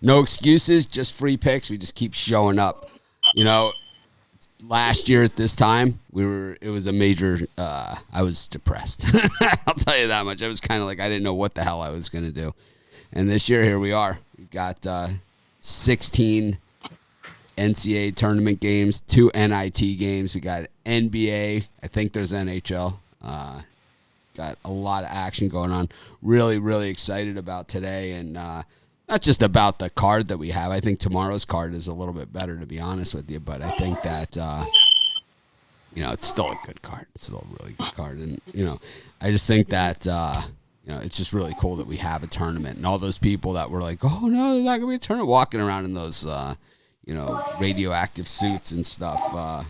No excuses, just free picks. We just keep showing up. You know, last year at this time, it was a major, I was depressed. I'll tell you that much. I was kind of like, I didn't know what the hell I was going to do. And this year, here we are. We've got 16 NCAA tournament games, 2 NIT games. We got NBA. I think there's NHL. Got a lot of action going on. Really, really excited about today. And not just about the card that we have. I think tomorrow's card is a little bit better, to be honest with you. But I think that, it's still a good card. It's still a really good card. And, I just think that, it's just really cool that we have a tournament. And all those people that were like, oh, no, there's not going to be a tournament, walking around in those, radioactive suits and stuff. I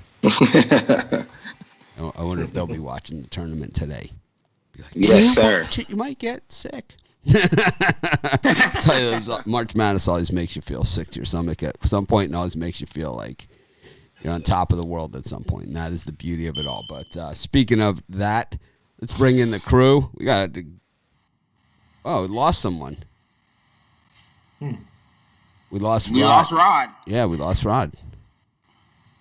wonder if they'll be watching the tournament today. Be like, yes, sir. You might get sick. I'll tell you, March Madness always makes you feel sick to your stomach at some point, and always makes you feel like you're on top of the world at some point, and that is the beauty of it all. But speaking of that, let's bring in the crew. We lost someone. We lost Rod. Yeah, we lost Rod.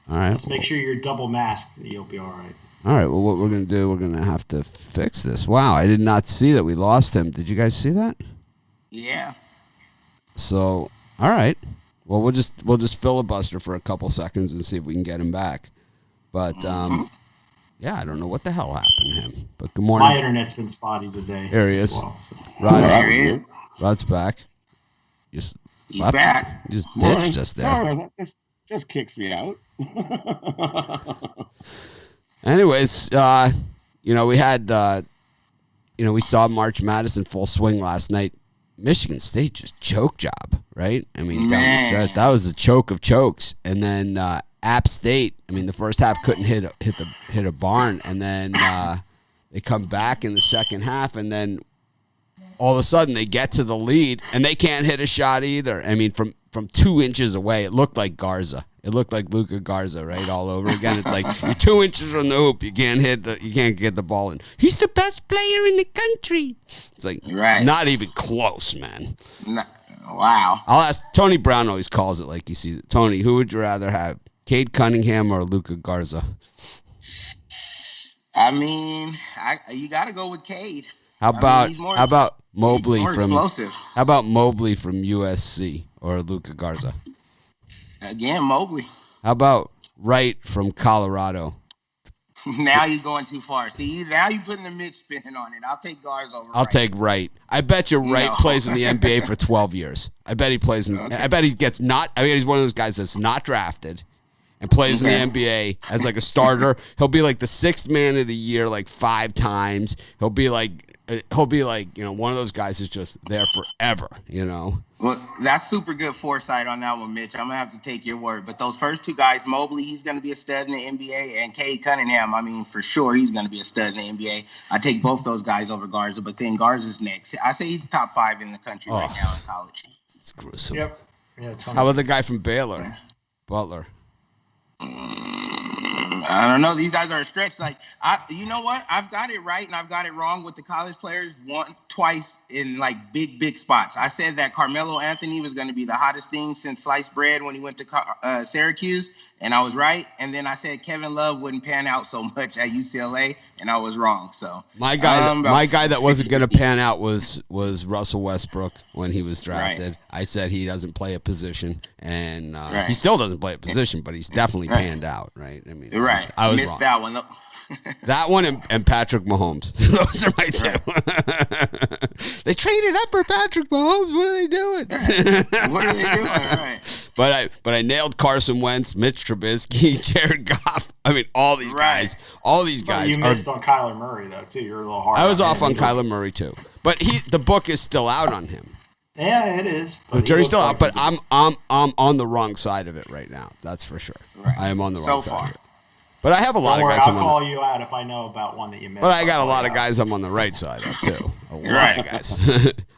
All right. Let's make sure you're double masked. You'll be all right. All right, well, what we're going to do, we're going to have to fix this. Wow, I did not see that we lost him. Did you guys see that? Yeah. So, all right. Well, we'll just filibuster for a couple seconds and see if we can get him back. But, yeah, I don't know what the hell happened to him. But good morning. My internet's been spotty today. There he is. Well, so. Rod's back. He's back. He just ditched us there. Just kicks me out. Anyways, we had, we saw March Madness in full swing last night. Michigan State just choke job, right? I mean, down the stretch, that was a choke of chokes. And then App State, the first half couldn't hit a barn, and then they come back in the second half, and then all of a sudden they get to the lead, and they can't hit a shot either. From 2 inches away, it looked like Garza. It looked like Luka Garza, right, all over again. It's like you're 2 inches from the hoop, you can't get the ball in. He's the best player in the country. It's like not even close, man. Wow. I'll ask Tony Brown. Always calls it like he sees it. Tony, who would you rather have, Cade Cunningham or Luka Garza? You got to go with Cade. How about Mobley from explosive. How about Mobley from USC or Luka Garza? Again, Mobley. How about Wright from Colorado? Now you're going too far. See, now you're putting the Mitch spin on it. I'll take Garza over. I'll take Wright. I bet you Wright plays in the NBA for 12 years. I bet he plays in. Okay. I bet he gets not. He's one of those guys that's not drafted and plays in the NBA as like a starter. He'll be like the 6th man of the year like 5 times. He'll be like one of those guys is just there forever. Well, that's super good foresight on that one, Mitch. I'm going to have to take your word. But those first 2 guys, Mobley, he's going to be a stud in the NBA. And Cade Cunningham, for sure he's going to be a stud in the NBA. I take both those guys over Garza, but then Garza's next. I say he's top 5 in the country right now in college. It's gruesome. Yep. Yeah, how about the guy from Baylor, Butler? I don't know. These guys are a stretch. You know what? I've got it right and I've got it wrong with the college players twice in big spots. I said that Carmelo Anthony was going to be the hottest thing since sliced bread when he went to Syracuse, and I was right. And then I said Kevin Love wouldn't pan out so much at UCLA, and I was wrong. So my guy that wasn't going to pan out was Russell Westbrook when he was drafted. Right. I said he doesn't play a position, and he still doesn't play a position, but he's definitely panned out. Right? I was missed wrong. That one. That one and Patrick Mahomes. Those are my 2. They traded up for Patrick Mahomes. What are they doing? What are they doing? Right. But I nailed Carson Wentz, Mitch Trubisky, Jared Goff. All these guys. All these guys. You missed on Kyler Murray though too. You're a little hard. I was off on Kyler Murray too. But the book is still out on him. Yeah, it is. Jerry's still out, but I'm on the wrong side of it right now. That's for sure. Right. I am on the wrong side of it. But I have a lot of guys. I'll call you out if I know about one that you missed. But I got a lot of guys I'm on the right side of too. A lot of guys.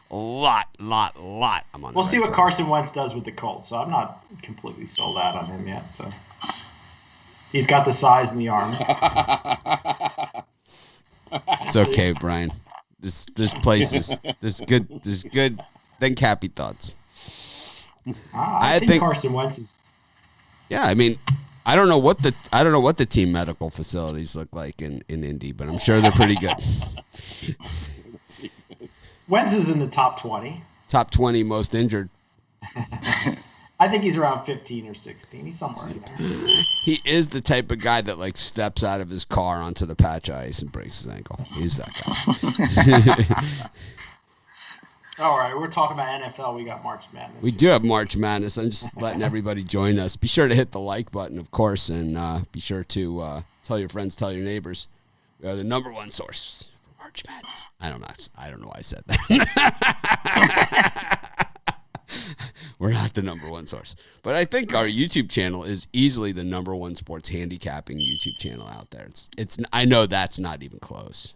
A lot. I'm on the right side. We'll see what Carson Wentz does with the Colts. So I'm not completely sold out on him yet. So he's got the size and the arm. It's okay, Brian. There's places. There's good. Then Cappy thoughts. I think Carson Wentz is. Yeah, I mean, I don't know what the team medical facilities look like in Indy, but I'm sure they're pretty good. Wentz is in the top 20. Top 20 most injured. I think he's around 15 or 16. He's somewhere in there. He is the type of guy that like steps out of his car onto the patch ice and breaks his ankle. He's that guy. All right, we're talking about NFL. We got March Madness. We do have March Madness. I'm just letting everybody join us. Be sure to hit the like button, of course, and be sure to tell your friends, tell your neighbors. We are the number one source for March Madness. I don't know why I said that. We're not the number one source. But I think our YouTube channel is easily the number one sports handicapping YouTube channel out there. I know that's not even close.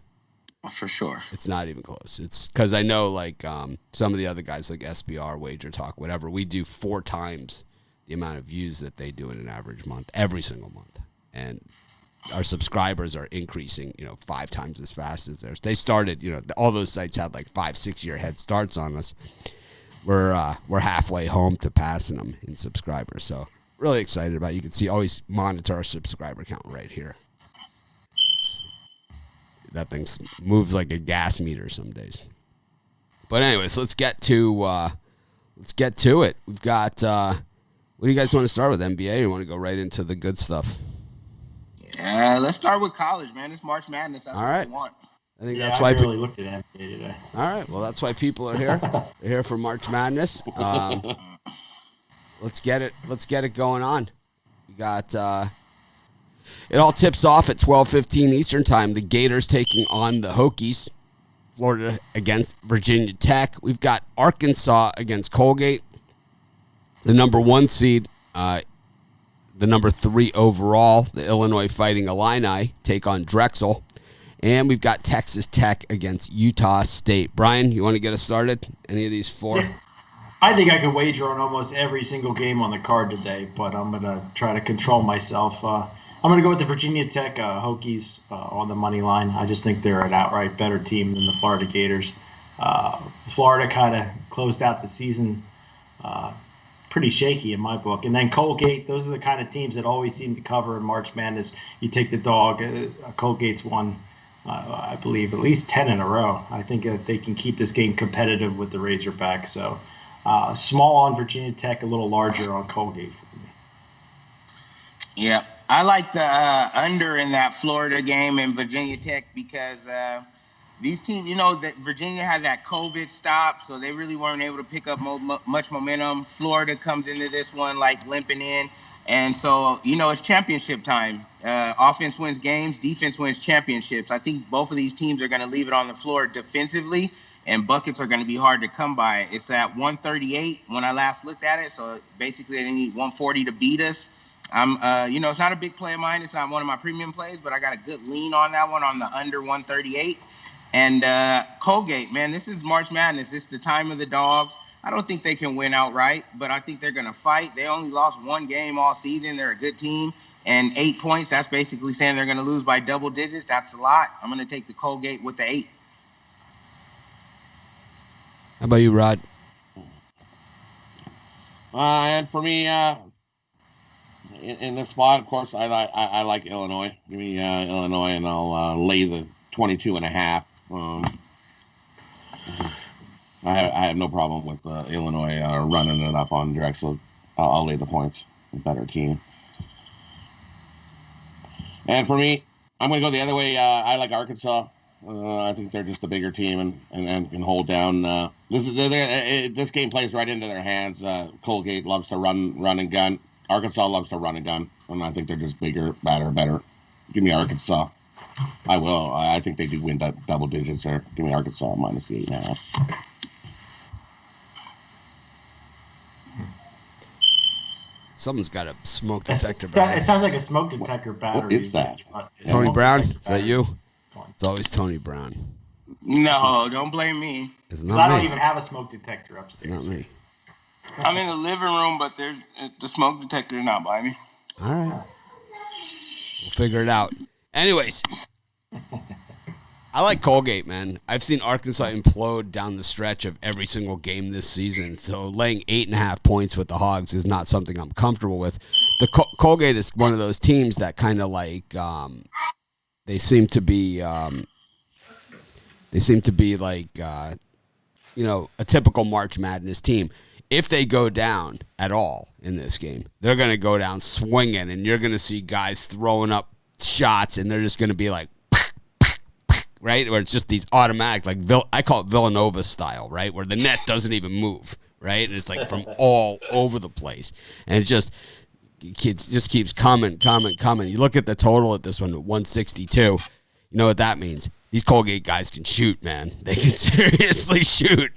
For sure. It's not even close. It's because I know like some of the other guys like SBR, Wager Talk, whatever, we do 4 times the amount of views that they do in an average month, every single month. And our subscribers are increasing, 5 times as fast as theirs. They started, all those sites had like 5-6 year head starts on us. We're halfway home to passing them in subscribers. So really excited about it. You can always monitor our subscriber count right here. That thing moves like a gas meter some days. But anyways, let's get to it. We've got what do you guys want to start with, NBA, or you want to go right into the good stuff? Yeah, let's start with college, man. It's March Madness. That's all what right. they want. I think that's why I really looked at NBA today. All right. Well, that's why people are here. They're here for March Madness. Let's get it going on. We got it all tips off at 12:15 Eastern time. The Gators taking on the Hokies. Florida against Virginia Tech. We've got Arkansas against Colgate. The number 1 seed, the number 3 overall, the Illinois Fighting Illini take on Drexel. And we've got Texas Tech against Utah State. Brian, you want to get us started? Any of these 4? Yeah. I think I could wager on almost every single game on the card today, but I'm going to try to control myself. I'm going to go with the Virginia Tech Hokies on the money line. I just think they're an outright better team than the Florida Gators. Florida kind of closed out the season pretty shaky in my book. And then Colgate, those are the kind of teams that always seem to cover in March Madness. You take the dog, Colgate's won, I believe, at least 10 in a row. I think that they can keep this game competitive with the Razorbacks. So small on Virginia Tech, a little larger on Colgate for me. Yeah, I like the under in that Florida game and Virginia Tech because these teams, that Virginia had that COVID stop, so they really weren't able to pick up much momentum. Florida comes into this one like limping in. And so, it's championship time. Offense wins games, defense wins championships. I think both of these teams are going to leave it on the floor defensively, and buckets are going to be hard to come by. It's at 138 when I last looked at it, so basically they need 140 to beat us. It's not a big play of mine. It's not one of my premium plays, but I got a good lean on that one on the under 138. And Colgate, man, this is March Madness. It's the time of the dogs. I don't think they can win outright, but I think they're going to fight. They only lost 1 game all season. They're a good team. And 8 points, that's basically saying they're going to lose by double digits. That's a lot. I'm going to take the Colgate with the 8. How about you, Rod? And for me, in this spot, of course, I like Illinois. Give me Illinois, and I'll lay the 22.5. I have no problem with Illinois running it up on Drexel. I'll lay the points. Better team. And for me, I'm going to go the other way. I like Arkansas. I think they're just a bigger team and can hold down. This game plays right into their hands. Colgate loves to run and gun. Arkansas loves to run and gun. And I think they're just bigger, better. Give me Arkansas. I will. I think they do win double digits there. Give me Arkansas minus the 8.5. Someone's got a smoke detector battery. It sounds like a smoke detector battery. What is that? Tony Brown? Is that you? It's always Tony Brown. No, don't blame me. It's I not don't me. even have a smoke detector upstairs. It's not me. I'm in the living room, but the smoke detector is not by me. All right. We'll figure it out. Anyways, I like Colgate, man. I've seen Arkansas implode down the stretch of every single game this season. So laying 8.5 points with the Hogs is not something I'm comfortable with. The Colgate is one of those teams that kind of like they seem to be like a typical March Madness team. If they go down at all in this game, they're going to go down swinging, and you're going to see guys throwing up shots, and they're just going to be like, right? Where it's just these automatic, like I call it Villanova style, right? Where the net doesn't even move, right? And it's like from all over the place. And it just keeps coming. You look at the total at this one, 162. You know what that means? These Colgate guys can shoot, man. They can seriously shoot.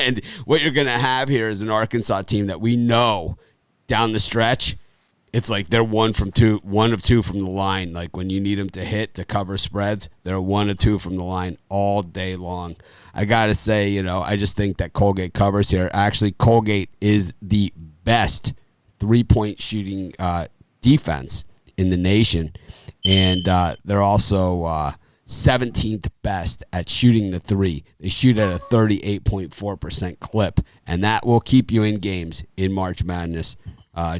And what you're going to have here is an Arkansas team that we know down the stretch, it's like they're one of two from the line. Like when you need them to hit to cover spreads, they're 1 of 2 from the line all day long. I got to say, I just think that Colgate covers here. Actually, Colgate is the best 3-point shooting defense in the nation. And they're also 17th best at shooting the three. They shoot at a 38.4% clip, and that will keep you in games in March Madness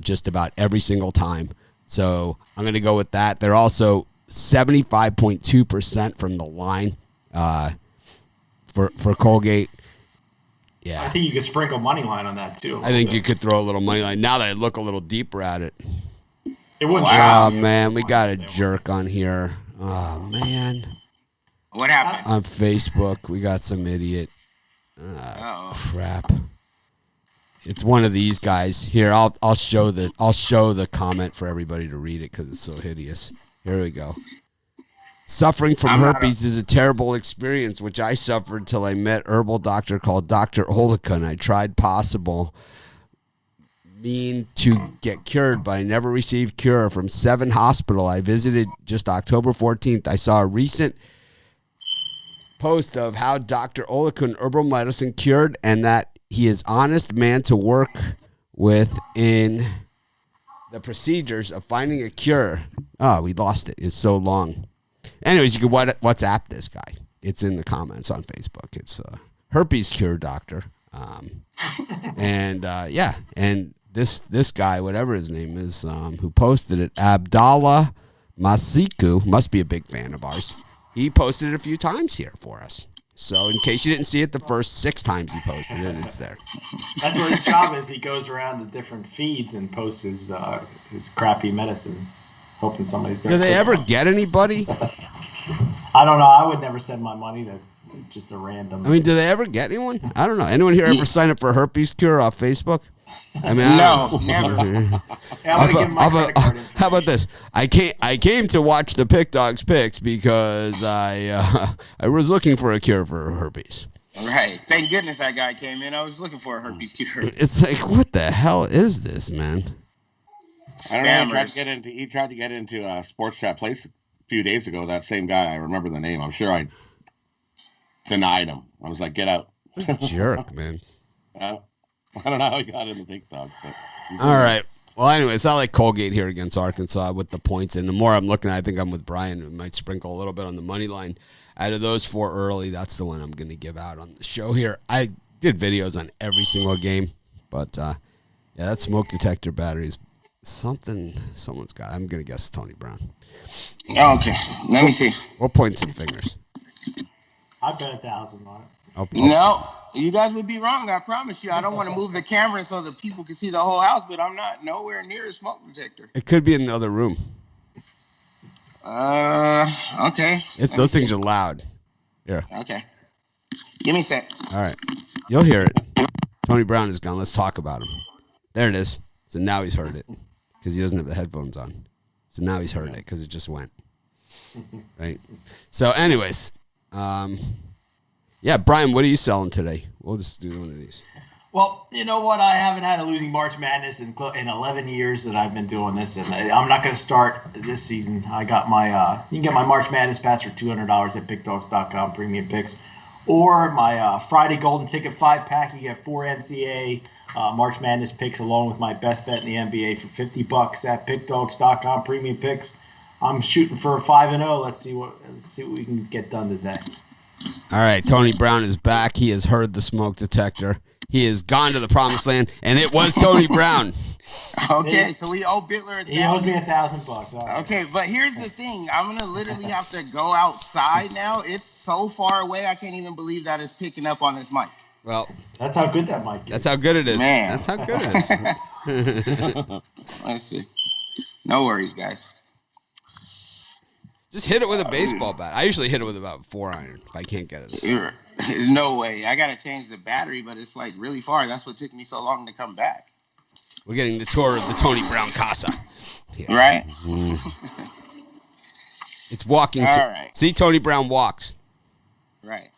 just about every single time. So I'm going to go with that. They're also 75.2% from the line for Colgate. Yeah, I think you could sprinkle money line on that too. I think you could throw a little money line. Now that I look a little deeper at it. It wouldn't. Oh man, we got a jerk on here. Oh man. What happened? On Facebook, we got some idiot. Crap. It's one of these guys. Here, I'll show the comment for everybody to read it because it's so hideous. Here we go. Suffering from herpes is a terrible experience, which I suffered till I met herbal doctor called Dr. Olacon. I tried possible to get cured, but I never received cure. From 7 hospital I visited just October 14th. I saw a recent post of how Dr. Olacon herbal medicine cured, and that he is honest man to work with in the procedures of finding a cure. Oh, we lost it. It's so long. Anyways, you can WhatsApp this guy. It's in the comments on Facebook. It's herpes cure doctor. And this guy, whatever his name is, who posted it, Abdallah Masiku, must be a big fan of ours. He posted it a few times here for us. So in case you didn't see it the first 6 times he posted it, it's there. That's what his job is. He goes around the different feeds and posts his crappy medicine, hoping somebody's going to. Do they ever get anybody? I don't know. I would never send my money to just a random. I mean, do they ever get anyone? I don't know. Anyone here ever sign up for herpes cure off Facebook? I mean, no, never. How about this? I came to watch the Pick Dogs picks because I was looking for a cure for herpes. Right. Thank goodness that guy came in. I was looking for a herpes cure. It's like, what the hell is this, man? I don't know. He tried to get into Sports Chat Place a few days ago. That same guy. I remember the name. I'm sure I denied him. I was like, get out. Jerk, man. I don't know how he got into TikTok. But all right. Well, anyways, I like Colgate here against Arkansas with the points. And the more I'm looking at, I think I'm with Brian. We might sprinkle a little bit on the money line. Out of those 4 early, that's the one I'm going to give out on the show here. I did videos on every single game. But, that smoke detector battery is something someone's got. I'm going to guess Tony Brown. Okay. Let me see. We'll point some fingers. I bet 1,000 on it. No, you guys would be wrong. I promise you. I don't want to move the camera so that people can see the whole house, but I'm not nowhere near a smoke detector. It could be in the other room. Okay. Those things are loud. Here. Okay. Give me a sec. All right. You'll hear it. Tony Brown is gone. Let's talk about him. There it is. So now he's heard it because he doesn't have the headphones on. So now he's heard it because it just went. Right. So anyways, yeah, Brian, what are you selling today? We'll just do one of these. Well, you know what? I haven't had a losing March Madness in 11 years that I've been doing this, and I'm not going to start this season. I got my you can get my March Madness pass for $200 at pickdogs.com, premium picks, or my Friday Golden Ticket 5-pack. You get 4 NCAA March Madness picks along with my best bet in the NBA for $50 at pickdogs.com, premium picks. I'm shooting for a 5-0. Let's see what we can get done today. All right, Tony Brown is back. He has heard the smoke detector. He has gone to the promised land, and it was Tony Brown. Okay, so we owe Bitler He owes me $1,000. Right. Okay, but here's the thing. I'm going to literally have to go outside now. It's so far away, I can't even believe that it's picking up on this mic. Well, that's how good that mic is. That's how good it is. Man. That's how good it is. Let's see. No worries, guys. Just hit it with a baseball bat. I usually hit it with about 4-iron if I can't get it. No way. I got to change the battery, but it's like really far. That's what took me so long to come back. We're getting the tour of the Tony Brown Casa. Yeah. Right? It's walking. Right. See, Tony Brown walks. Right.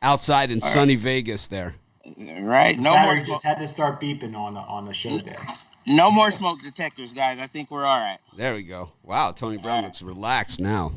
Outside in sunny Vegas there. Right. No battery more. Just had to start beeping on the show there. No more smoke detectors, guys. I think we're all right. There we go. Wow, Tony Brown looks relaxed now.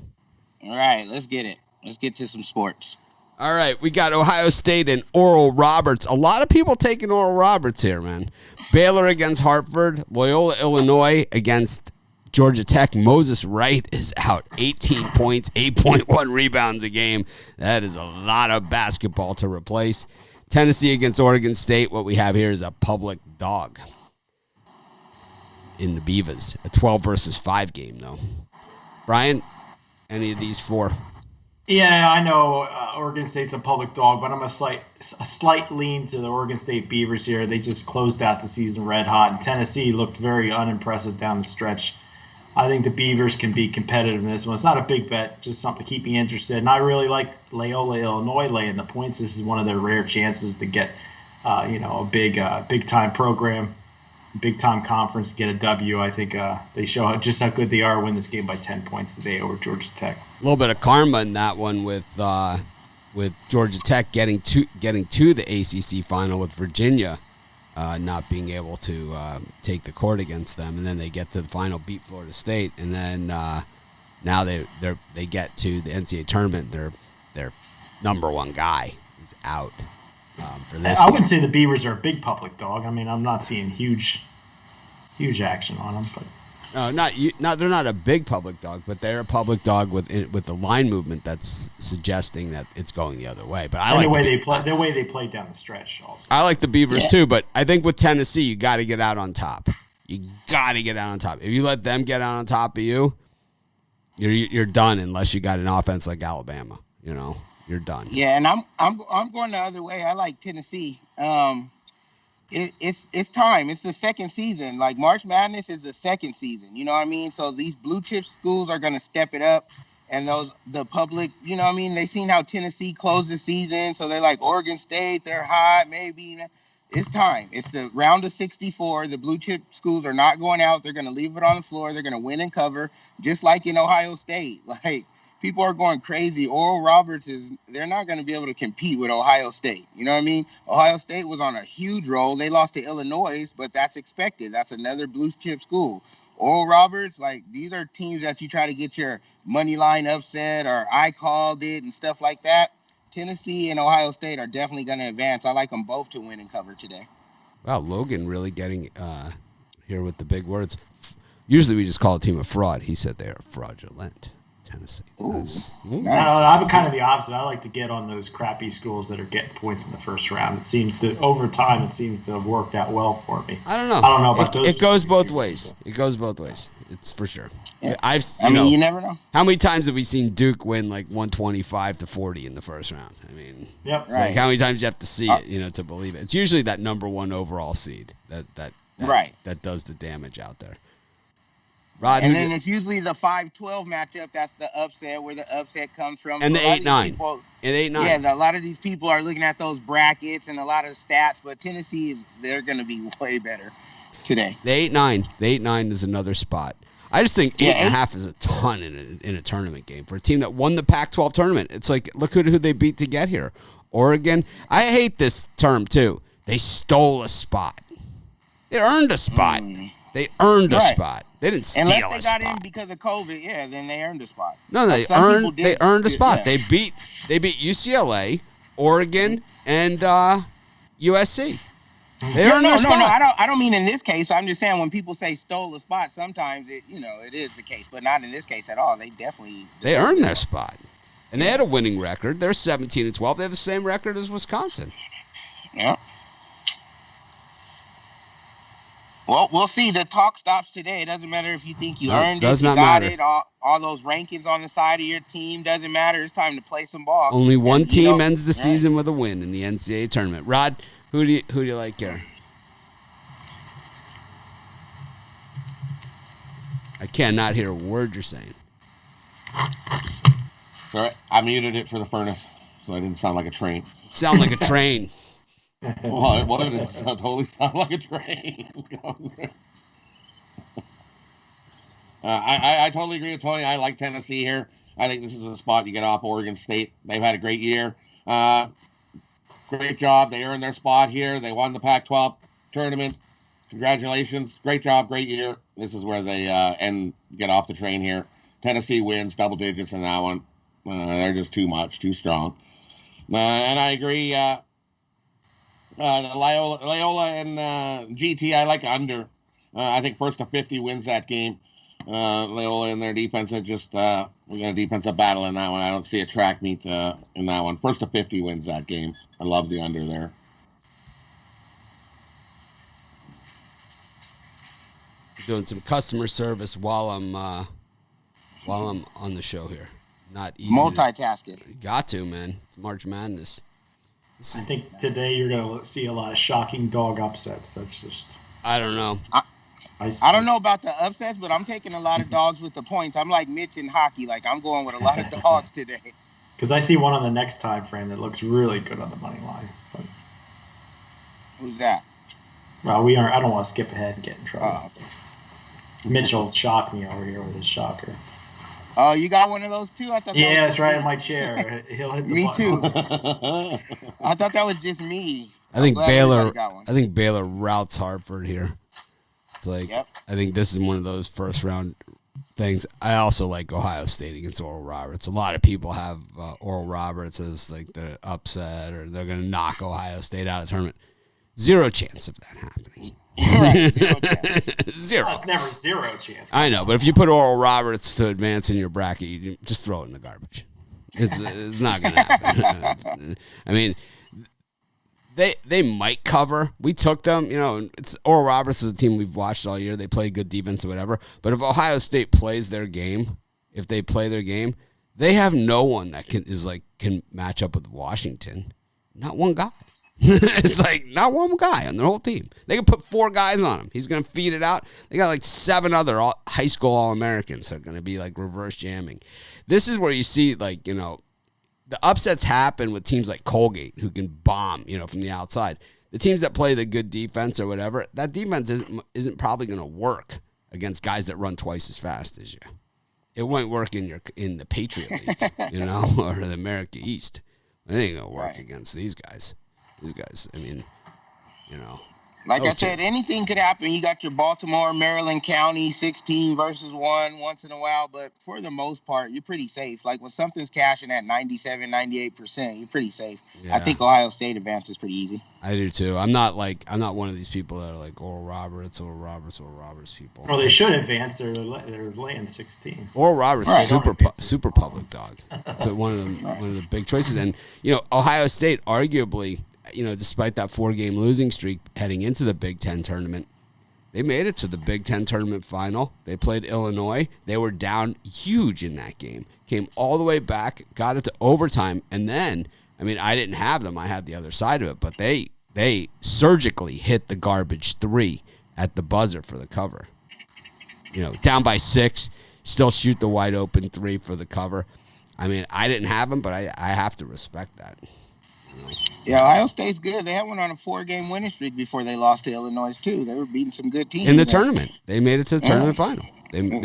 All right, let's get it. Let's get to some sports. All right, we got Ohio State and Oral Roberts. A lot of people taking Oral Roberts here, man. Baylor against Hartford. Loyola, Illinois against Georgia Tech. Moses Wright is out. 18 points, 8.1 rebounds a game. That is a lot of basketball to replace. Tennessee against Oregon State. What we have here is a public dog in the Beavers. A 12 versus 5 game, though. Brian, any of these four? Yeah, I know Oregon State's a public dog, but I'm a slight lean to the Oregon State Beavers here. They just closed out the season red hot, and Tennessee looked very unimpressive down the stretch. I think the Beavers can be competitive in this one. It's not a big bet, just something to keep me interested. And I really like Loyola, Illinois laying the points. This is one of their rare chances to get, a big time program, big time conference, get a W. I think they show just how good they are. Win this game by 10 points today over Georgia Tech. A little bit of karma in that one with Georgia Tech getting to the ACC final with Virginia not being able to take the court against them, and then they get to the final, beat Florida State, and then now they get to the NCAA tournament. Their number one guy is out for this. I wouldn't say the Beavers are a big public dog. I mean, I'm not seeing huge action on them, but. No, they're not a big public dog, but they're a public dog with the line movement that's suggesting that it's going the other way. But I like the way they play down the stretch. Also, I like the Beavers too, but I think with Tennessee, you got to get out on top. You got to get out on top. If you let them get out on top of you, you're done unless you got an offense like Alabama. You're done. Yeah, and I'm going the other way. I like Tennessee. It's time. It's the second season. Like March Madness is the second season. You know what I mean? So these blue chip schools are going to step it up, and the public, you know what I mean? They seen how Tennessee closed the season, so they're like Oregon State, they're hot, maybe. It's time. It's the round of 64. The blue chip schools are not going out. They're going to leave it on the floor. They're going to win and cover, just like in Ohio State. Like, people are going crazy. Oral Roberts they're not going to be able to compete with Ohio State. You know what I mean? Ohio State was on a huge roll. They lost to Illinois, but that's expected. That's another blue chip school. Oral Roberts, like, these are teams that you try to get your money line upset or I called it and stuff like that. Tennessee and Ohio State are definitely going to advance. I like them both to win and cover today. Wow, Logan really getting here with the big words. Usually we just call a team a fraud. He said they are fraudulent. Tennessee. Nice. I'm kind of the opposite. I like to get on those crappy schools that are getting points in the first round. It seems to have worked out well for me. I don't know about those. It goes both ways. It's for sure. Yeah. You never know. How many times have we seen Duke win like 125-40 in the first round? I mean, yep. It's like how many times you have to see it, to believe it. It's usually that number one overall seed that does the damage out there. Rod, and then it's usually the 5-12 matchup. That's the upset, where the upset comes from. And the 8-9. Yeah, a lot of these people are looking at those brackets and a lot of stats, but Tennessee they're going to be way better today. The 8-9. The 8-9 is another spot. I just think 8.5 is a ton in a tournament game for a team that won the Pac-12 tournament. It's like, look who they beat to get here. Oregon. I hate this term too. They stole a spot. They earned a spot. They earned a spot. They didn't steal a spot. Unless they got in because of COVID, then they earned a spot. No, they earned a spot. Yeah. They beat UCLA, Oregon, and USC. They No, earned no, their no, spot. no. I don't mean in this case. I'm just saying when people say stole a spot, sometimes it is the case, but not in this case at all. They definitely They deserve earned this their one. spot. And they had a winning record. They're 17-12. They have the same record as Wisconsin. Yeah. Well, we'll see. The talk stops today. It doesn't matter if you think you earned does it, you not got matter. it. All those rankings on the side of your team doesn't matter. It's time to play some ball. Only one And, team ends the right. season with a win in the NCAA tournament. Rod, who do you like here? I cannot hear a word you're saying. Sorry, I muted it for the furnace, so I didn't sound like a train. Sound like a train. Well, it would. It totally sound like a train. I totally agree with Tony. I like Tennessee here. I think this is a spot you get off Oregon State. They've had a great year. Great job. They earned their spot here. They won the Pac-12 tournament. Congratulations. Great job. Great year. This is where they get off the train here. Tennessee wins double digits in that one. They're just too much, too strong. And I agree. Loyola and GT, I like under. I think first to 50 wins that game. Loyola and their defense are just we got a defensive battle in that one. I don't see a track meet in that one. First to 50 wins that game. I love the under there. Doing some customer service while I'm on the show here. Not easy. Multitasking. Got to, man. It's March Madness. I think today you're going to see a lot of shocking dog upsets. That's just. I don't know. I don't know about the upsets, but I'm taking a lot of dogs with the points. I'm like Mitch in hockey. Like, I'm going with a lot of dogs today. Because I see one on the next time frame that looks really good on the money line. But, Who's that? well, we aren't. I don't want to skip ahead and get in trouble. Oh, okay. Mitch will shock me over here with his shocker. Oh, you got one of those too? I thought. Yeah, it's right in my chair. He'll hit the Me button. too. I thought that was just me. I think I'm glad Baylor. everybody got one. I think Baylor routs Hartford here. It's like Yep. I think this is one of those first round things. I also like Ohio State against Oral Roberts. A lot of people have Oral Roberts as like the upset or they're going to knock Ohio State out of the tournament. Zero chance of that happening. Right, zero chance. Zero. Well, it's never zero chance. I know, but if you put Oral Roberts to advance in your bracket, you just throw it in the garbage. It's not going to happen. I mean, they might cover. We took them. It's Oral Roberts is a team we've watched all year. They play good defense or whatever. But if Ohio State plays their game, they have no one that can match up with Washington. Not one guy. It's like not one guy on their whole team. They can put 4 guys on him. He's going to feed it out. They got like 7 other high school All-Americans that are going to be like reverse jamming. This is where you see the upsets happen with teams like Colgate who can bomb, from the outside. The teams that play the good defense or whatever, that defense isn't probably going to work against guys that run twice as fast as you. It won't work in the Patriot League, or the America East. It ain't going to work against these guys. These guys, I mean, Like I said, anything could happen. You got your Baltimore, Maryland County, 16 versus 1 once in a while. But for the most part, you're pretty safe. Like when something's cashing at 97, 98%, you're pretty safe. Yeah. I think Ohio State advances pretty easy. I do too. I'm not one of these people that are like Oral Roberts people. Well, they should advance. They're laying 16. Oral Roberts is super public dog. So one of the big choices. And, Ohio State arguably, despite that 4-game losing streak heading into the Big Ten tournament, they made it to the Big Ten tournament final. They played Illinois. They were down huge in that game. Came all the way back, got it to overtime, and then, I didn't have them. I had the other side of it, but they surgically hit the garbage 3 at the buzzer for the cover. Down by 6, still shoot the wide open 3 for the cover. I didn't have them, but I have to respect that. Yeah, Ohio State's good. They had one on a 4-game winning streak before they lost to Illinois too. They were beating some good teams in the tournament. They made it to the tournament final. They beat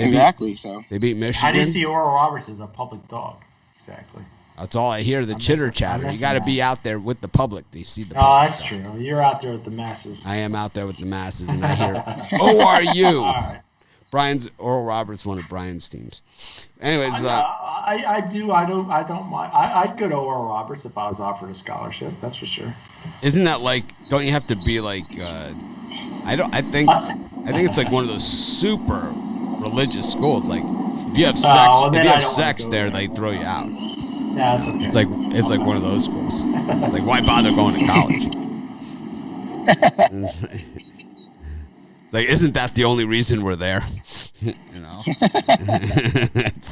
Michigan. How do you see Oral Roberts as a public dog? Exactly. That's all I hear. The chitter chatter. You got to be out there with the public to see the public. Oh, that's true. You're out there with the masses. I am out there with the masses, and I hear ORU. All right. Oral Roberts, one of Brian's teams. Anyways, I do. I don't mind. I'd go to Oral Roberts if I was offered a scholarship. That's for sure. Isn't that like? Don't you have to be like? I think it's like one of those super religious schools. Like if you have sex, there, they throw you out. Yeah, that's okay. It's like one of those schools. It's like, why bother going to college? Like, isn't that the only reason we're there? It's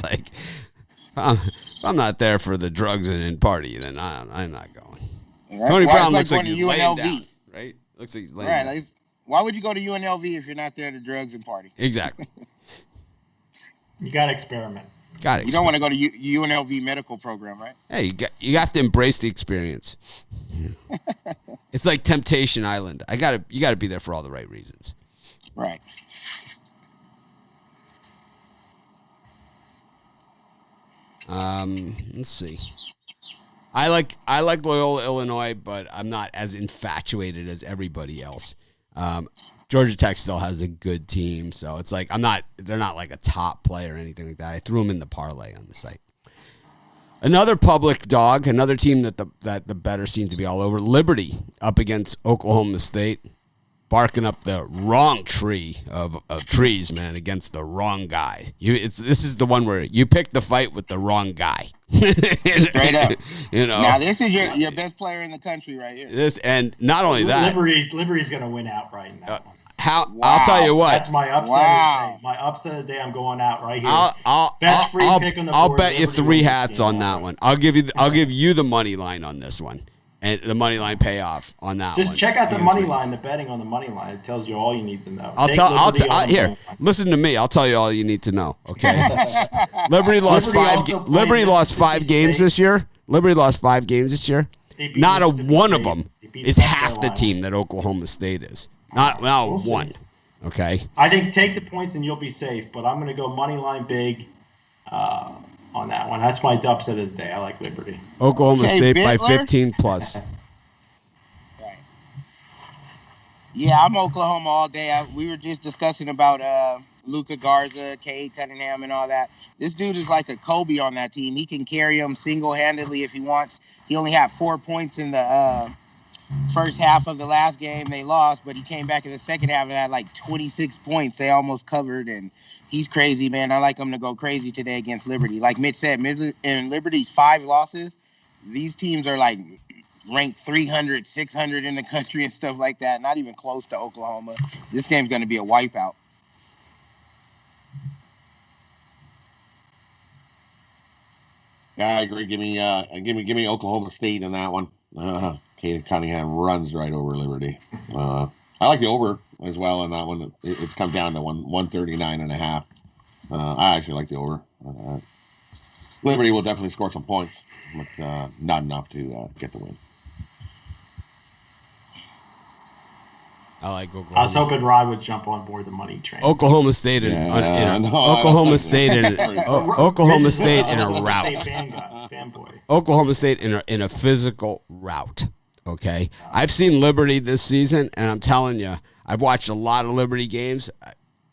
like, if I'm not there for the drugs and party, then I'm not going. Tony Brown looks like he's laying down, right? Looks like he's laying down. Like, why would you go to UNLV if you're not there to drugs and party? Exactly. You got to experiment. You don't want to go to UNLV medical program, right? Hey, you have to embrace the experience. It's like Temptation Island. You got to be there for all the right reasons. Right. Let's see. I like Loyola, Illinois, but I'm not as infatuated as everybody else. Georgia Tech still has a good team, so it's like they're not like a top player or anything like that. I threw them in the parlay on the site. Another public dog, another team that the better seem to be all over. Liberty up against Oklahoma State, barking up the wrong tree of trees, man, against the wrong guy. This is the one where you pick the fight with the wrong guy. Straight up. Now this is your best player in the country right here. And not only that, Liberty's going to win outright now. Wow. I'll tell you what. That's my upset of the day. My upset of the day, I'm going out right here. I'll bet you 3 hats on that one. I'll give you the money line on this one. And the money line payoff on that one. Just check out the money line, the betting on the money line. It tells you all you need to know. Here, listen to me. I'll tell you all you need to know. Okay. Liberty lost five games this year. Liberty lost 5 games this year. Not a one of them is half the team that Oklahoma State is. Not one. Okay. I think take the points and you'll be safe. But I'm going to go money line big. On that one. That's my upset of the day. I like Liberty. Oklahoma State by 15 plus. Right. Yeah, I'm Oklahoma all day. We were just discussing about Luka Garza, Cade Cunningham, and all that. This dude is like a Kobe on that team. He can carry them single-handedly if he wants. He only had 4 points in the first half of the last game. They lost, but he came back in the second half and had like 26 points. They almost covered, and he's crazy, man. I like him to go crazy today against Liberty. Like Mitch said, in Liberty's 5 losses, these teams are like ranked 300, 600 in the country and stuff like that. Not even close to Oklahoma. This game's going to be a wipeout. Yeah, I agree. Give me Oklahoma State in that one. Cade Cunningham runs right over Liberty. I like the over as well in that one. It's come down to 139.5. I actually like the over. Liberty will definitely score some points, but not enough to get the win. I like Oklahoma. I was hoping Rod would jump on board the money train. Oklahoma State in a route. Oklahoma State in a physical route. Okay, I've seen Liberty this season, and I'm telling you, I've watched a lot of Liberty games.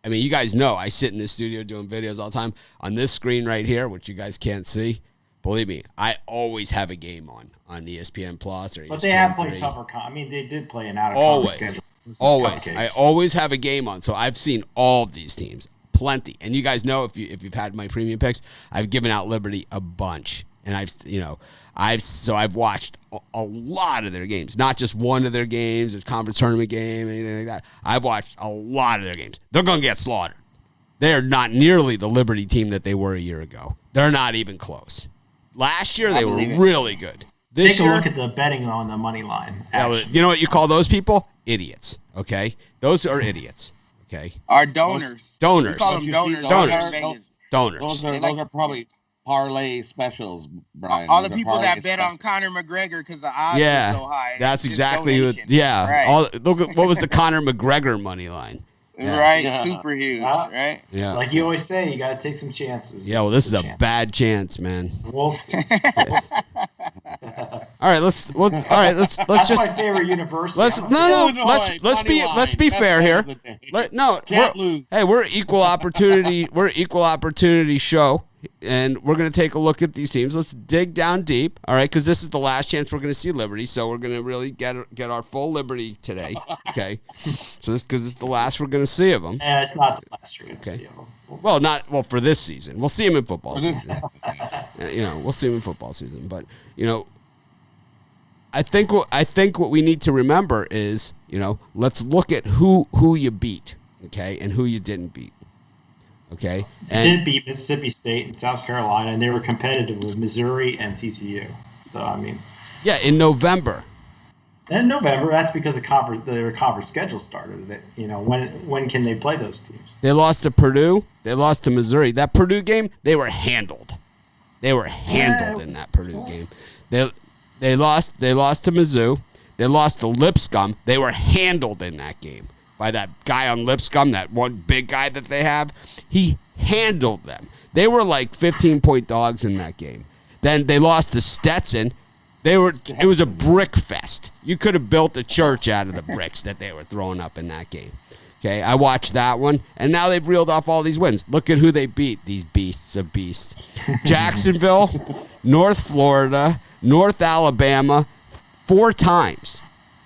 I mean, you guys know I sit in the studio doing videos all the time. On this screen right here, which you guys can't see, believe me, I always have a game on ESPN Plus or ESPN3. But they have played tougher. They did play an out-of-conference schedule. Always. I always have a game on. So I've seen all of these teams, plenty. And you guys know if you've had my premium picks, I've given out Liberty a bunch. And I've watched a lot of their games, not just one of their games, a conference tournament game, anything like that. I've watched a lot of their games. They're going to get slaughtered. They are not nearly the Liberty team that they were a year ago. They're not even close. Last year, they were really good. Take a look at the betting on the money line. You know what you call those people? Idiots. Okay? Those are idiots. Okay? Our donors. Donors. We call them donors. Donors. Those are probably parlay specials, Brian. All the people that bet on Conor McGregor because the odds are so high. That's exactly what. Yeah. Right. Look at what was the Conor McGregor money line? Yeah. Right, super huge, right? Yeah. Like you always say, you got to take some chances. Yeah, well, this is a bad chance, man. We'll see. All right, let's That's just my favorite university. Let's be fair here. Can't lose. Hey, we're equal opportunity. We're equal opportunity show and we're going to take a look at these teams. Let's dig down deep, all right, because this is the last chance we're going to see Liberty, so we're going to really get our full Liberty today, okay? So this because it's the last we're going to see of them. Yeah, it's not the last you're going to see of them. Well, for this season. We'll see him in football season. We'll see him in football season, but I think what we need to remember is, let's look at who you beat, okay, and who you didn't beat. Okay. And they did beat Mississippi State and South Carolina, and they were competitive with Missouri and TCU. So yeah, in November. In November, that's because their conference schedule started. When can they play those teams? They lost to Purdue. They lost to Missouri. That Purdue game, they were handled. They were handled in that Purdue game. They lost to Mizzou. They lost to Lipscomb. They were handled in that game by that guy on Lipscomb, that one big guy that they have. He handled them. They were like 15-point dogs in that game. Then they lost to Stetson. It was a brick fest. You could have built a church out of the bricks that they were throwing up in that game. Okay, I watched that one, and now they've reeled off all these wins. Look at who they beat, these beasts of beasts. Jacksonville, North Florida, North Alabama, 4 times.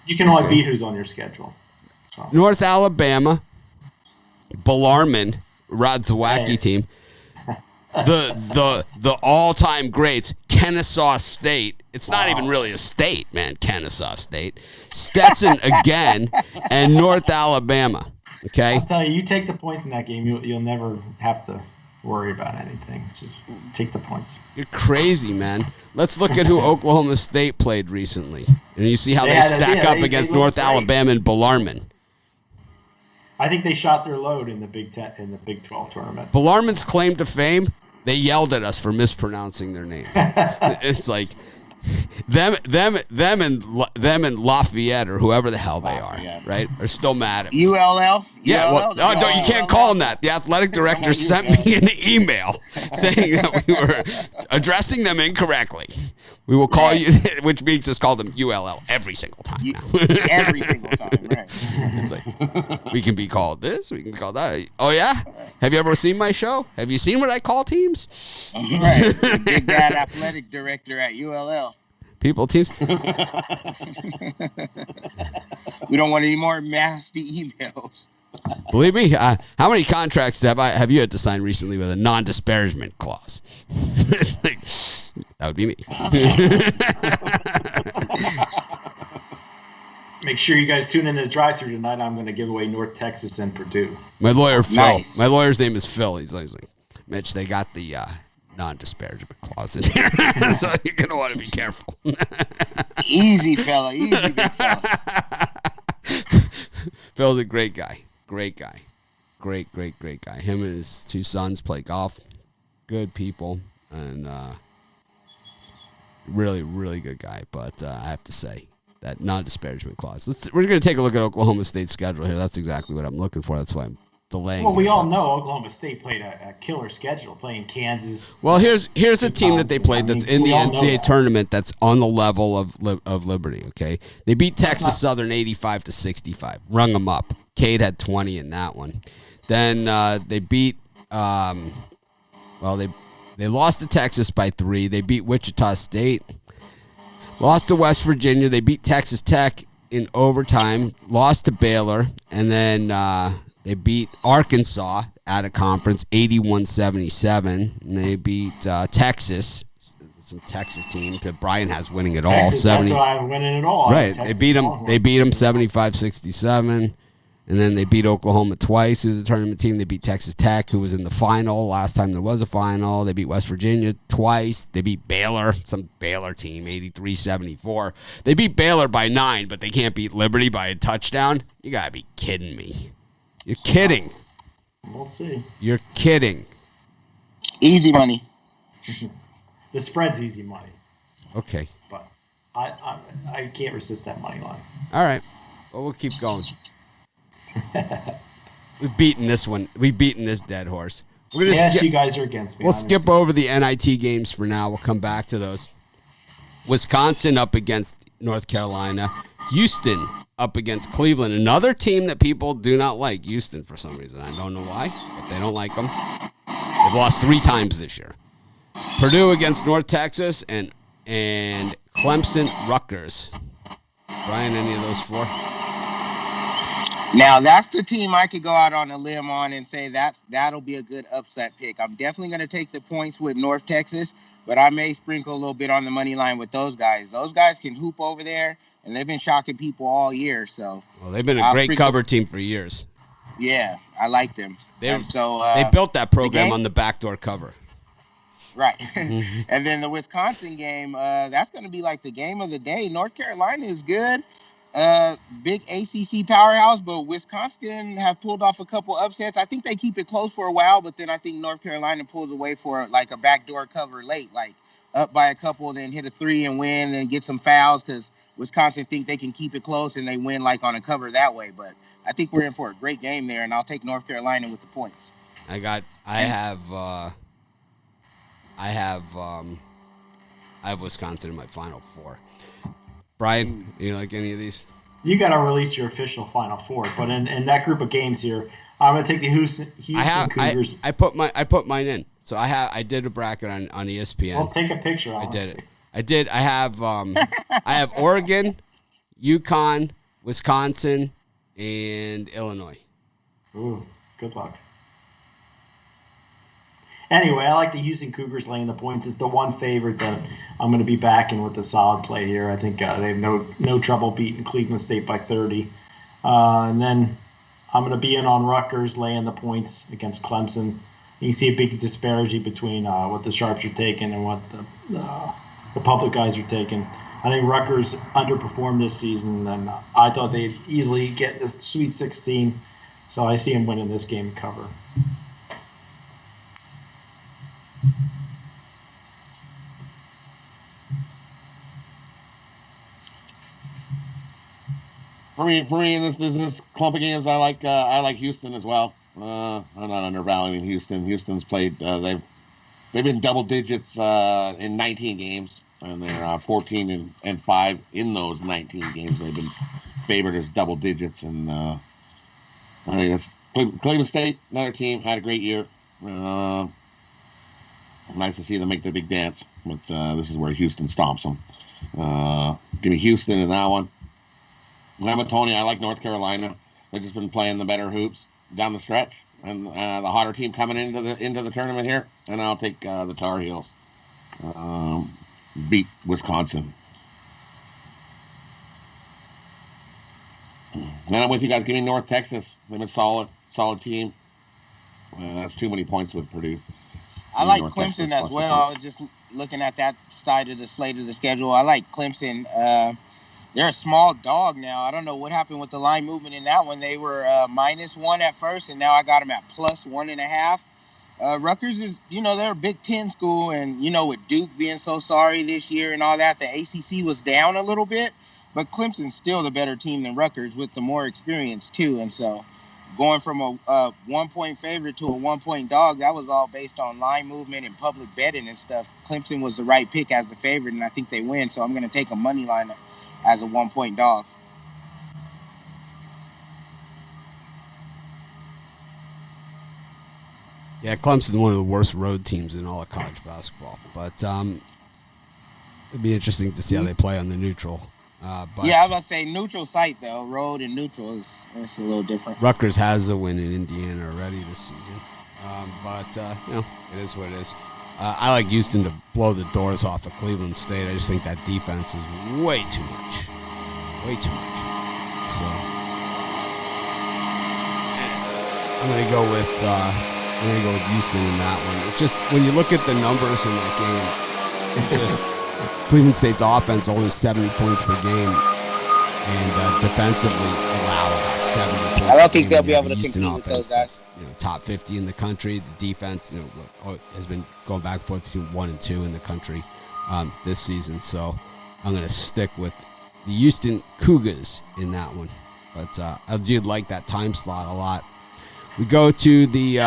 You can only beat who's on your schedule. So. North Alabama, Bellarmine, Rod Zawacki team. The all-time greats, Kennesaw State. It's not even really a state, man, Kennesaw State. Stetson again, and North Alabama. Okay? I'll tell you, you take the points in that game, you'll never have to worry about anything. Just take the points. You're crazy, man. Let's look at who Oklahoma State played recently. And you see how they stack up against North Alabama and Bellarmine. I think they shot their load in the Big 12 tournament. Bellarmine's claim to fame, they yelled at us for mispronouncing their name. It's like them and Lafayette or whoever the hell they are, right? Are still mad at me. ULL? Yeah, well, no, you can't call them that. The athletic director sent me an email saying that we were addressing them incorrectly. We will call you, which means us call them ULL every single time now. Every single time, right. It's like, we can be called this, we can be called that. Oh, yeah? Have you ever seen my show? Have you seen what I call teams? Right. Big bad athletic director at ULL. People, teams. We don't want any more nasty emails. Believe me, how many contracts have you had to sign recently with a non-disparagement clause? Like, that would be me. Make sure you guys tune in to the drive-thru tonight. I'm going to give away North Texas and Purdue. My lawyer, Phil. Nice. My lawyer's name is Phil. He's like, Mitch, they got the non-disparagement clause in here, so you're going to want to be careful. Easy, fella. Easy, big fella. Phil's a great guy. Great guy. Great guy. Him and his 2 sons play golf. Good people. And really, really good guy. But I have to say, that non-disparagement clause. We're going to take a look at Oklahoma State's schedule here. That's exactly what I'm looking for. That's why I'm delaying. Well, we all know Oklahoma State played a killer schedule, playing Kansas. Well, here's a team that they played that's in the NCAA tournament that's on the level of Liberty, okay? They beat Texas Southern 85-65. Rung them up. Cade had 20 in that one. Then they beat they lost to Texas by 3. They beat Wichita State. Lost to West Virginia. They beat Texas Tech in overtime. Lost to Baylor. And then they beat Arkansas at a conference 81-77. And they beat Texas, some Texas team that Brian has winning it all. Texas, 70. That's why I'm winning it all. Right. They beat them 75-67. And then they beat Oklahoma twice, who's a tournament team. They beat Texas Tech, who was in the final last time there was a final. They beat West Virginia twice. They beat Baylor, some Baylor team, 83-74. They beat Baylor by 9, but they can't beat Liberty by a touchdown? You got to be kidding me. You're kidding. We'll see. You're kidding. Easy money. The spread's easy money. Okay. But I can't resist that money line. All right. Well, we'll keep going. We've beaten this one. We've beaten this dead horse. We're gonna you guys are against me. We'll skip over the NIT games for now. We'll come back to those. Wisconsin up against North Carolina. Houston up against Cleveland. Another team that people do not like. Houston for some reason. I don't know why, but they don't like them. They've lost 3 times this year. Purdue against North Texas, and Clemson Rutgers. Brian, any of those four? Now, that's the team I could go out on a limb on and say that'll be a good upset pick. I'm definitely going to take the points with North Texas, but I may sprinkle a little bit on the money line with those guys. Those guys can hoop over there, and they've been shocking people all year. So, well, they've been a great cover team for years. Yeah, I like them. They built that program on the backdoor cover. Right. And then the Wisconsin game, that's going to be like the game of the day. North Carolina is good. Big ACC powerhouse, but Wisconsin have pulled off a couple upsets. I think they keep it close for a while, but then I think North Carolina pulls away for like a backdoor cover late, like up by a couple, then hit a 3 and win, then get some fouls because Wisconsin think they can keep it close and they win like on a cover that way. But I think we're in for a great game there, and I'll take North Carolina with the points. I have Wisconsin in my Final Four. Brian, you like any of these? You got to release your official Final Four, but in that group of games here, I'm going to take the Houston Cougars. I put mine in. So I did a bracket on ESPN. Well, take a picture. Honestly. I did. I have Oregon, UConn, Wisconsin, and Illinois. Ooh, good luck. Anyway, I like the Houston Cougars laying the points. It's the one favorite that I'm going to be backing with a solid play here. I think they have no trouble beating Cleveland State by 30. And then I'm going to be in on Rutgers laying the points against Clemson. You see a big disparity between what the Sharps are taking and what the public guys are taking. I think Rutgers underperformed this season, and I thought they'd easily get the Sweet 16. So I see them winning this game cover. For me, in this clump of games, I like Houston as well. I'm not undervaluing Houston. Houston's played. They've been double digits in 19 games, and they're 14-5 in those 19 games. They've been favored as double digits, and I think that's Cleveland State, another team, had a great year. Nice to see them make the big dance, but this is where Houston stomps them. Give me Houston in that one. I'm with Tony. I like North Carolina. They've just been playing the better hoops down the stretch, and the hotter team coming into the tournament here. And I'll take the Tar Heels. Beat Wisconsin. Then I'm with you guys. Give me North Texas. They've been solid team. That's too many points with Purdue. I like Clemson as well. I was just looking at that side of the slate of the schedule. I like Clemson. They're a small dog now. I don't know what happened with the line movement in that one. They were -1 at first, and now I got them at +1.5. Rutgers is, they're a Big Ten school, and, with Duke being so sorry this year and all that, the ACC was down a little bit, but Clemson's still the better team than Rutgers with the more experience, too. And so going from a 1-point favorite to a 1-point dog, that was all based on line movement and public betting and stuff. Clemson was the right pick as the favorite, and I think they win, so I'm going to take a money line as a 1-point dog. Yeah, Clemson's one of the worst road teams in all of college basketball. But it'd be interesting to see how they play on the neutral. Yeah, I was about to say neutral site, though. Road and neutral is a little different. Rutgers has a win in Indiana already this season. But it is what it is. I like Houston to blow the doors off of Cleveland State. I just think that defense is way too much. Way too much. So I'm gonna go with Houston in that one. It's just when you look at the numbers in that game, just Cleveland State's offense only 70 points per game, and defensively allow about 70 points. I don't think they'll be able to compete with those guys. Top 50 in the country. The defense, has been going back and forth between 1 and 2 in the country this season. So I'm going to stick with the Houston Cougars in that one. But I did like that time slot a lot. We go to the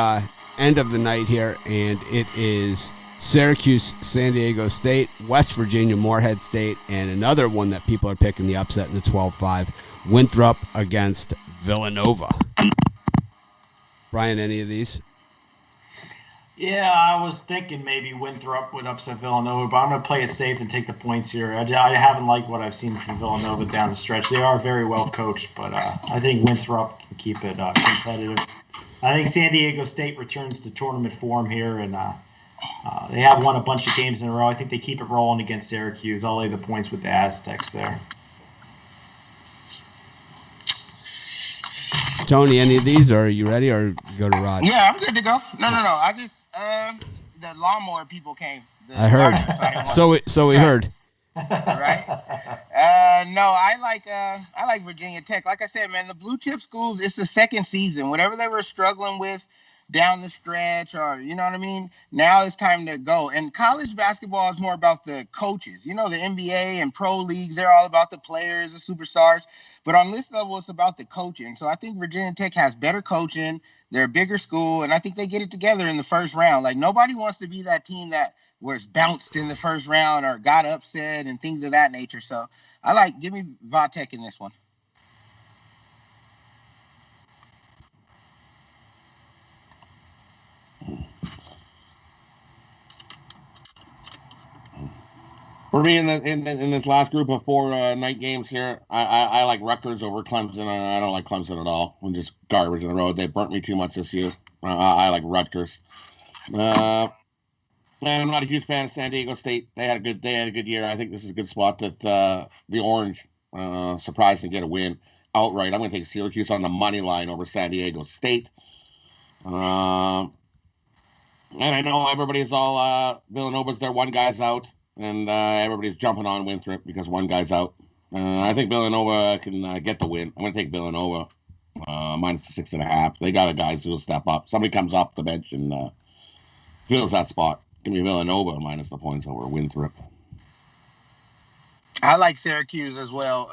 end of the night here, and it is Syracuse, San Diego State, West Virginia, Morehead State, and another one that people are picking the upset in the 12-5, Winthrop against Villanova. Brian, any of these? Yeah, I was thinking maybe Winthrop would upset Villanova, but I'm going to play it safe and take the points here. I haven't liked what I've seen from Villanova down the stretch. They are very well coached, but I think Winthrop can keep it competitive. I think San Diego State returns to tournament form here, and they have won a bunch of games in a row. I think they keep it rolling against Syracuse. I'll lay the points with the Aztecs there. Tony, any of these, or are you ready, or go to Rod? Yeah, I'm good to go. No. I just the lawnmower people came. I heard. So we heard. Right? No, I like Virginia Tech. Like I said, man, the blue chip schools, it's the second season. Whatever they were struggling with down the stretch, or you know what I mean, now it's time to go. And college basketball is more about the coaches. You know, the NBA and pro leagues, they're all about the players, the superstars. But on this level, it's about the coaching. So I think Virginia Tech has better coaching. They're a bigger school, and I think they get it together in the first round. Like, nobody wants to be that team that was bounced in the first round or got upset and things of that nature. So give me Vatek in this one. For me, in this last group of 4 night games here, I like Rutgers over Clemson. I don't like Clemson at all. I'm just garbage in the road. They burnt me too much this year. I like Rutgers. Man, I'm not a huge fan of San Diego State. They had a good year. I think this is a good spot that the Orange surprised to get a win outright. I'm going to take Syracuse on the money line over San Diego State. And I know everybody's all Villanova's there. One guy's out. And everybody's jumping on Winthrop because one guy's out. I think Villanova can get the win. I'm going to take Villanova minus the 6.5. They got a guys who will step up. Somebody comes off the bench and fills that spot. Give me Villanova minus the points over Winthrop. I like Syracuse as well.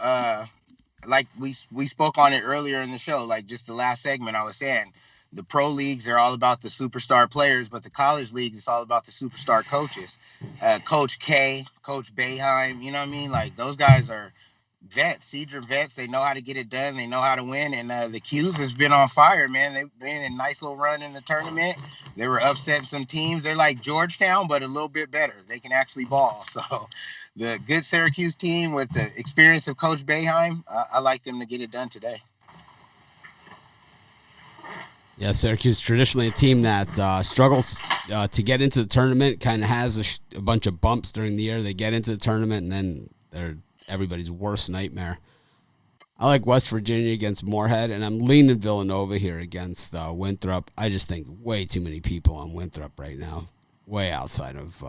Like we spoke on it earlier in the show, like just the last segment I was saying. The pro leagues are all about the superstar players, but the college leagues, it's all about the superstar coaches. Coach K, Coach Boeheim, you know what I mean? Like, those guys are vets, Cedar vets. They know how to get it done. They know how to win. And the Qs has been on fire, man. They've been in a nice little run in the tournament. They were upsetting some teams. They're like Georgetown, but a little bit better. They can actually ball. So the good Syracuse team with the experience of Coach Boeheim, I like them to get it done today. Yeah, Syracuse traditionally a team that struggles to get into the tournament, kind of has a bunch of bumps during the year. They get into the tournament, and then they're everybody's worst nightmare. I like West Virginia against Moorhead, and I'm leaning Villanova here against Winthrop. I just think way too many people on Winthrop right now, way outside of,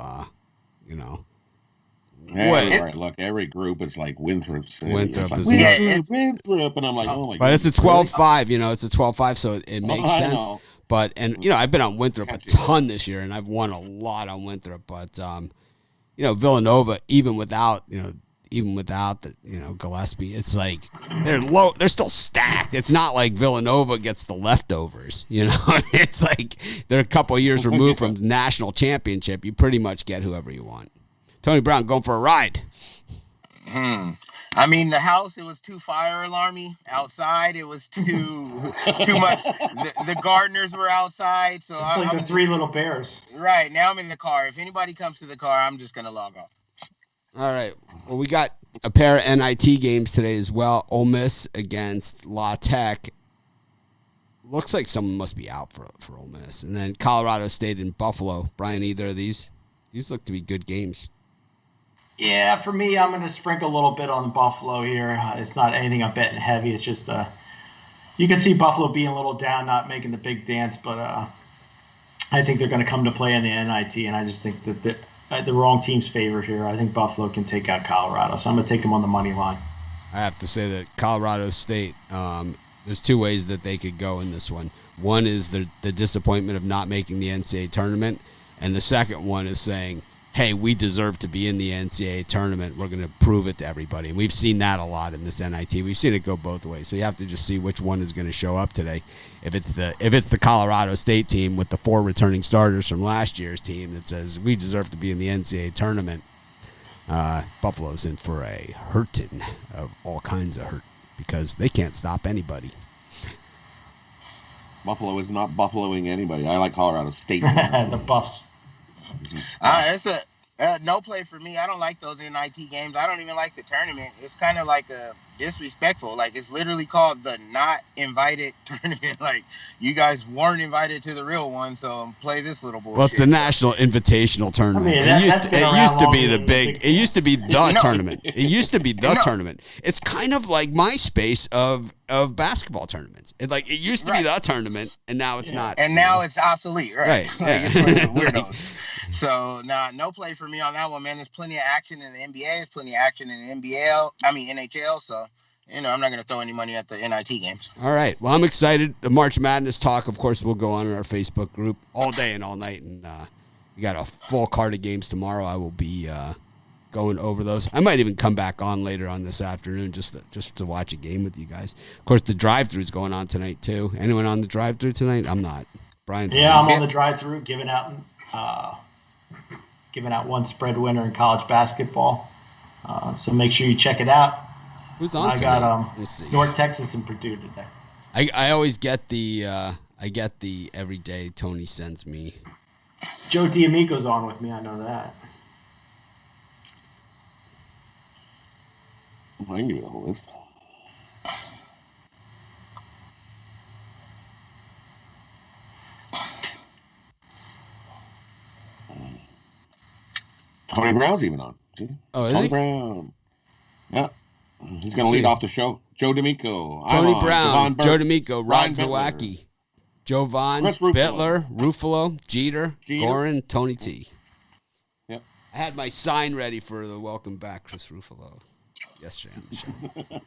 Yeah, right. Look, every group is like Winthrop. Winthrop like, is Winthrop, and I'm like, oh my god. But it's a 12-5, it's a 12-5, so it makes sense. Know. But I've been on Winthrop a ton this year, and I've won a lot on Winthrop. But Villanova, even without the Gillespie, it's like they're low. They're still stacked. It's not like Villanova gets the leftovers. It's like they're a couple of years removed from the national championship. You pretty much get whoever you want. Tony Brown going for a ride. I mean, the house, it was too fire alarmy. Outside, it was too much. The gardeners were outside, so it's like the three little bears. Right, now I'm in the car. If anybody comes to the car, I'm just going to log off. All right. Well, we got a pair of NIT games today as well. Ole Miss against La Tech. Looks like someone must be out for Ole Miss. And then Colorado State and Buffalo. Brian, either of these look to be good games. Yeah, for me, I'm going to sprinkle a little bit on Buffalo here. It's not anything I'm betting heavy. It's just you can see Buffalo being a little down, not making the big dance, but I think they're going to come to play in the NIT, and I just think that the wrong team's favored here. I think Buffalo can take out Colorado, so I'm going to take them on the money line. I have to say that Colorado State, there's two ways that they could go in this one. One is the disappointment of not making the NCAA tournament, and the second one is saying, hey, we deserve to be in the NCAA tournament. We're going to prove it to everybody. And we've seen that a lot in this NIT. We've seen it go both ways. So you have to just see which one is going to show up today. If it's the Colorado State team with the 4 returning starters from last year's team that says we deserve to be in the NCAA tournament, Buffalo's in for a hurting of all kinds of hurt because they can't stop anybody. Buffalo is not buffaloing anybody. I like Colorado State. The Buffs. It's a no play for me. I don't like those NIT games. I don't even like the tournament. It's kind of like a disrespectful. Like, it's literally called the not invited tournament. Like, you guys weren't invited to the real one, so play this little bullshit. Well, it's the National Invitational Tournament. I mean, it used to be the longer big. than It used to be the No. tournament. It used to be the No. tournament. It's kind of like MySpace of basketball tournaments. It used to be Right. the tournament, and now it's not. And now it's obsolete, right? Right, Like, yeah. it's for the weirdos. So, no play for me on that one, man. There's plenty of action in the NBA. There's plenty of action in the NHL. So, I'm not going to throw any money at the NIT games. All right. Well, I'm excited. The March Madness talk, of course, will go on in our Facebook group all day and all night. And we got a full card of games tomorrow. I will be going over those. I might even come back on later on this afternoon just to watch a game with you guys. Of course, the drive-thru is going on tonight, too. Anyone on the drive-thru tonight? I'm not. Brian's Yeah, I'm on the drive-through giving out one spread winner in college basketball. So make sure you check it out. Who's on I tonight? got Let me see. North Texas and Purdue today. I always get the every day Tony sends me. Joe D'Amico's on with me. I know that. I can give you the whole list. Tony Brown's even on. See? Oh, is Tony he? Brown. Yeah. He's going to lead off the show. Joe D'Amico. Tony I'm on. Brown, Devon Joe Burke, D'Amico, Rod Ryan Bittler, Zawacki, Jovan, Chris Ruffalo. Bittler, Ruffalo, Jeter, Gorin, Tony T. Yep. I had my sign ready for the welcome back, Chris Ruffalo, yesterday on the show.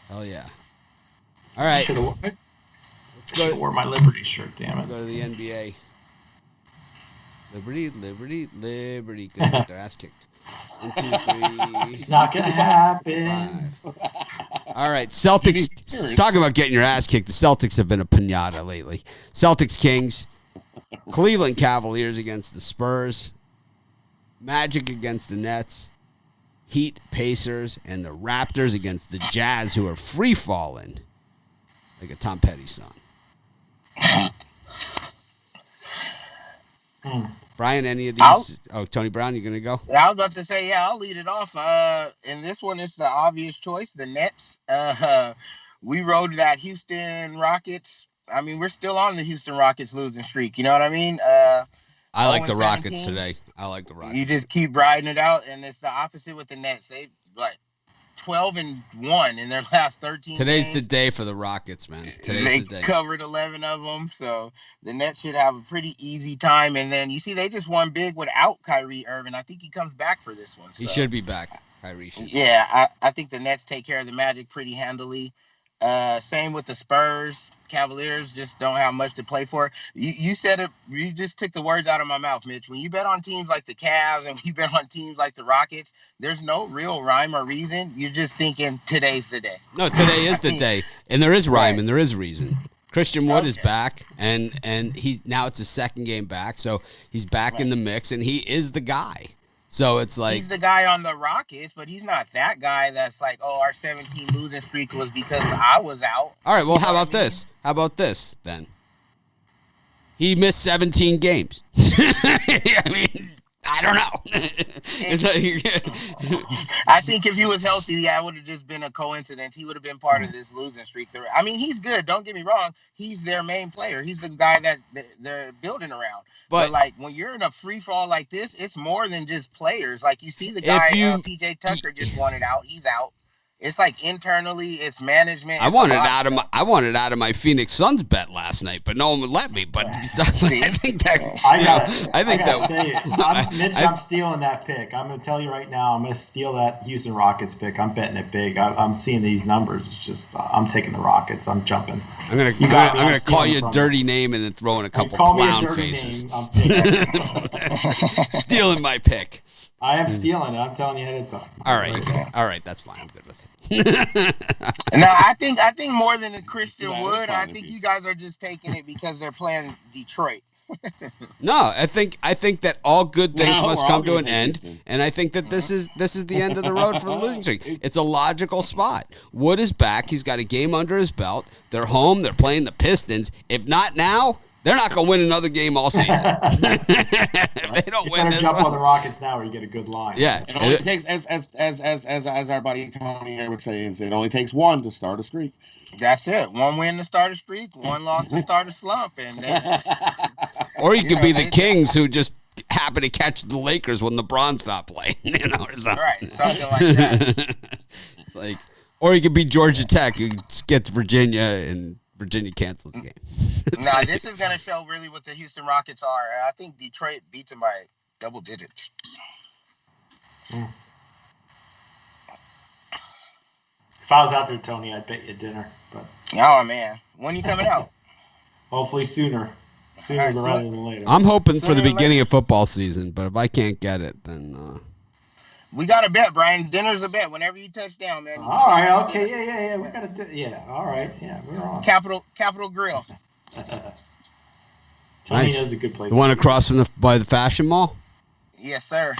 Hell yeah. All right. Should Let's have go, wore my Liberty shirt, damn go it. to the NBA. Liberty, Liberty, Liberty. Gonna get their ass kicked. 1, 2, 3. Not gonna happen. 5. All right, Celtics. Talking about getting your ass kicked. The Celtics have been a pinata lately. Celtics, Kings, Cleveland Cavaliers against the Spurs, Magic against the Nets, Heat, Pacers, and the Raptors against the Jazz, who are free falling like a Tom Petty song. Brian, any of these? Tony Brown, you gonna go? I was about to say, yeah, I'll lead it off. And this one is the obvious choice, the Nets. We rode that Houston Rockets. I mean, we're still on the Houston Rockets losing streak. You know what I mean? I like the 0-17. Rockets today. I like the Rockets. You just keep riding it out, and it's the opposite with the Nets. They 12-1 in their last 13 Today's games. the day for the Rockets, man. Today's They the day. covered 11 of them, so the Nets should have a pretty easy time. And then you see they just won big without Kyrie Irving. I think he comes back for this one. He so. should be back. Kyrie should. Yeah, I think the Nets take care of the Magic pretty handily. Same with the Spurs. Cavaliers just don't have much to play for. You said it. You just took the words out of my mouth, Mitch. When you bet on teams like the Cavs and when you bet on teams like the Rockets, there's no real rhyme or reason. You're just thinking today's the day. No, today is the day, and there is rhyme Right. and there is reason. Christian Wood is Okay. back, and he now it's his second game back, so he's back in the mix, and he is the guy. So it's like He's the guy on the Rockets, but he's not that guy that's like, oh, our 17 losing streak was because I was out. all right. Well, You know how what about I mean? this? How about this then? He missed 17 games. I mean, I don't know. It's like- I think if he was healthy, yeah, it would have just been a coincidence. He would have been part of this losing streak. I mean, he's good. Don't get me wrong. He's their main player. He's the guy that they're building around. But like when you're in a free fall like this, it's more than just players. Like you see the guy, PJ Tucker just wanted out. He's out. It's like internally, it's management. I wanted out of my Phoenix Suns bet last night, but no one would let me. But besides, I think that I'm stealing that pick. I'm going to tell you right now, I'm going to steal that Houston Rockets pick. I'm betting it big. I'm seeing these numbers. It's just I'm taking the Rockets. I'm jumping. I'm gonna call you a dirty name and then throw in a couple clown faces. Stealing my pick. I am stealing it. I'm telling you ahead of time. All right, that's fine. I'm good with it. No, I think more than a Christian Yeah, Wood, that's I fine think if you- you guys are just taking it because they're playing Detroit. No, I think that all good things No, must we're all come to gonna an take end, Houston. and I think that this is the end of the road for the losing streak. It's a logical spot. Wood is back. He's got a game under his belt. They're home. They're playing the Pistons. If not now, they're not going to win another game all season. If they don't You win better this jump one, on the Rockets now, or you get a good line. yeah. It only takes, as our buddy Tony here would say, is it only takes one to start a streak. That's it. One win to start a streak, one loss to start a slump, and then, Or you could be the they- Kings who just happen to catch the Lakers when LeBron's not playing, or something. right, something like that. It's like, or you could be Georgia Tech who gets Virginia and Virginia cancels the game. It's Now, like- this is going to show really what the Houston Rockets are. I think Detroit beats them by double digits. If I was out there, Tony, I'd bet you dinner. But Oh, man. When you coming out? hopefully sooner Alright, rather than later. I'm hoping for the Sooner or beginning later. of football season, but if I can't get it, then We got a bet, Brian. Dinner's a bet. Whenever you touch down, man. you can All take right, me to okay, dinner. yeah. We gotta, all right, yeah, we're on. Capital Grill. Tony Nice. knows a good place. the one across from by the Fashion Mall. Yes, sir.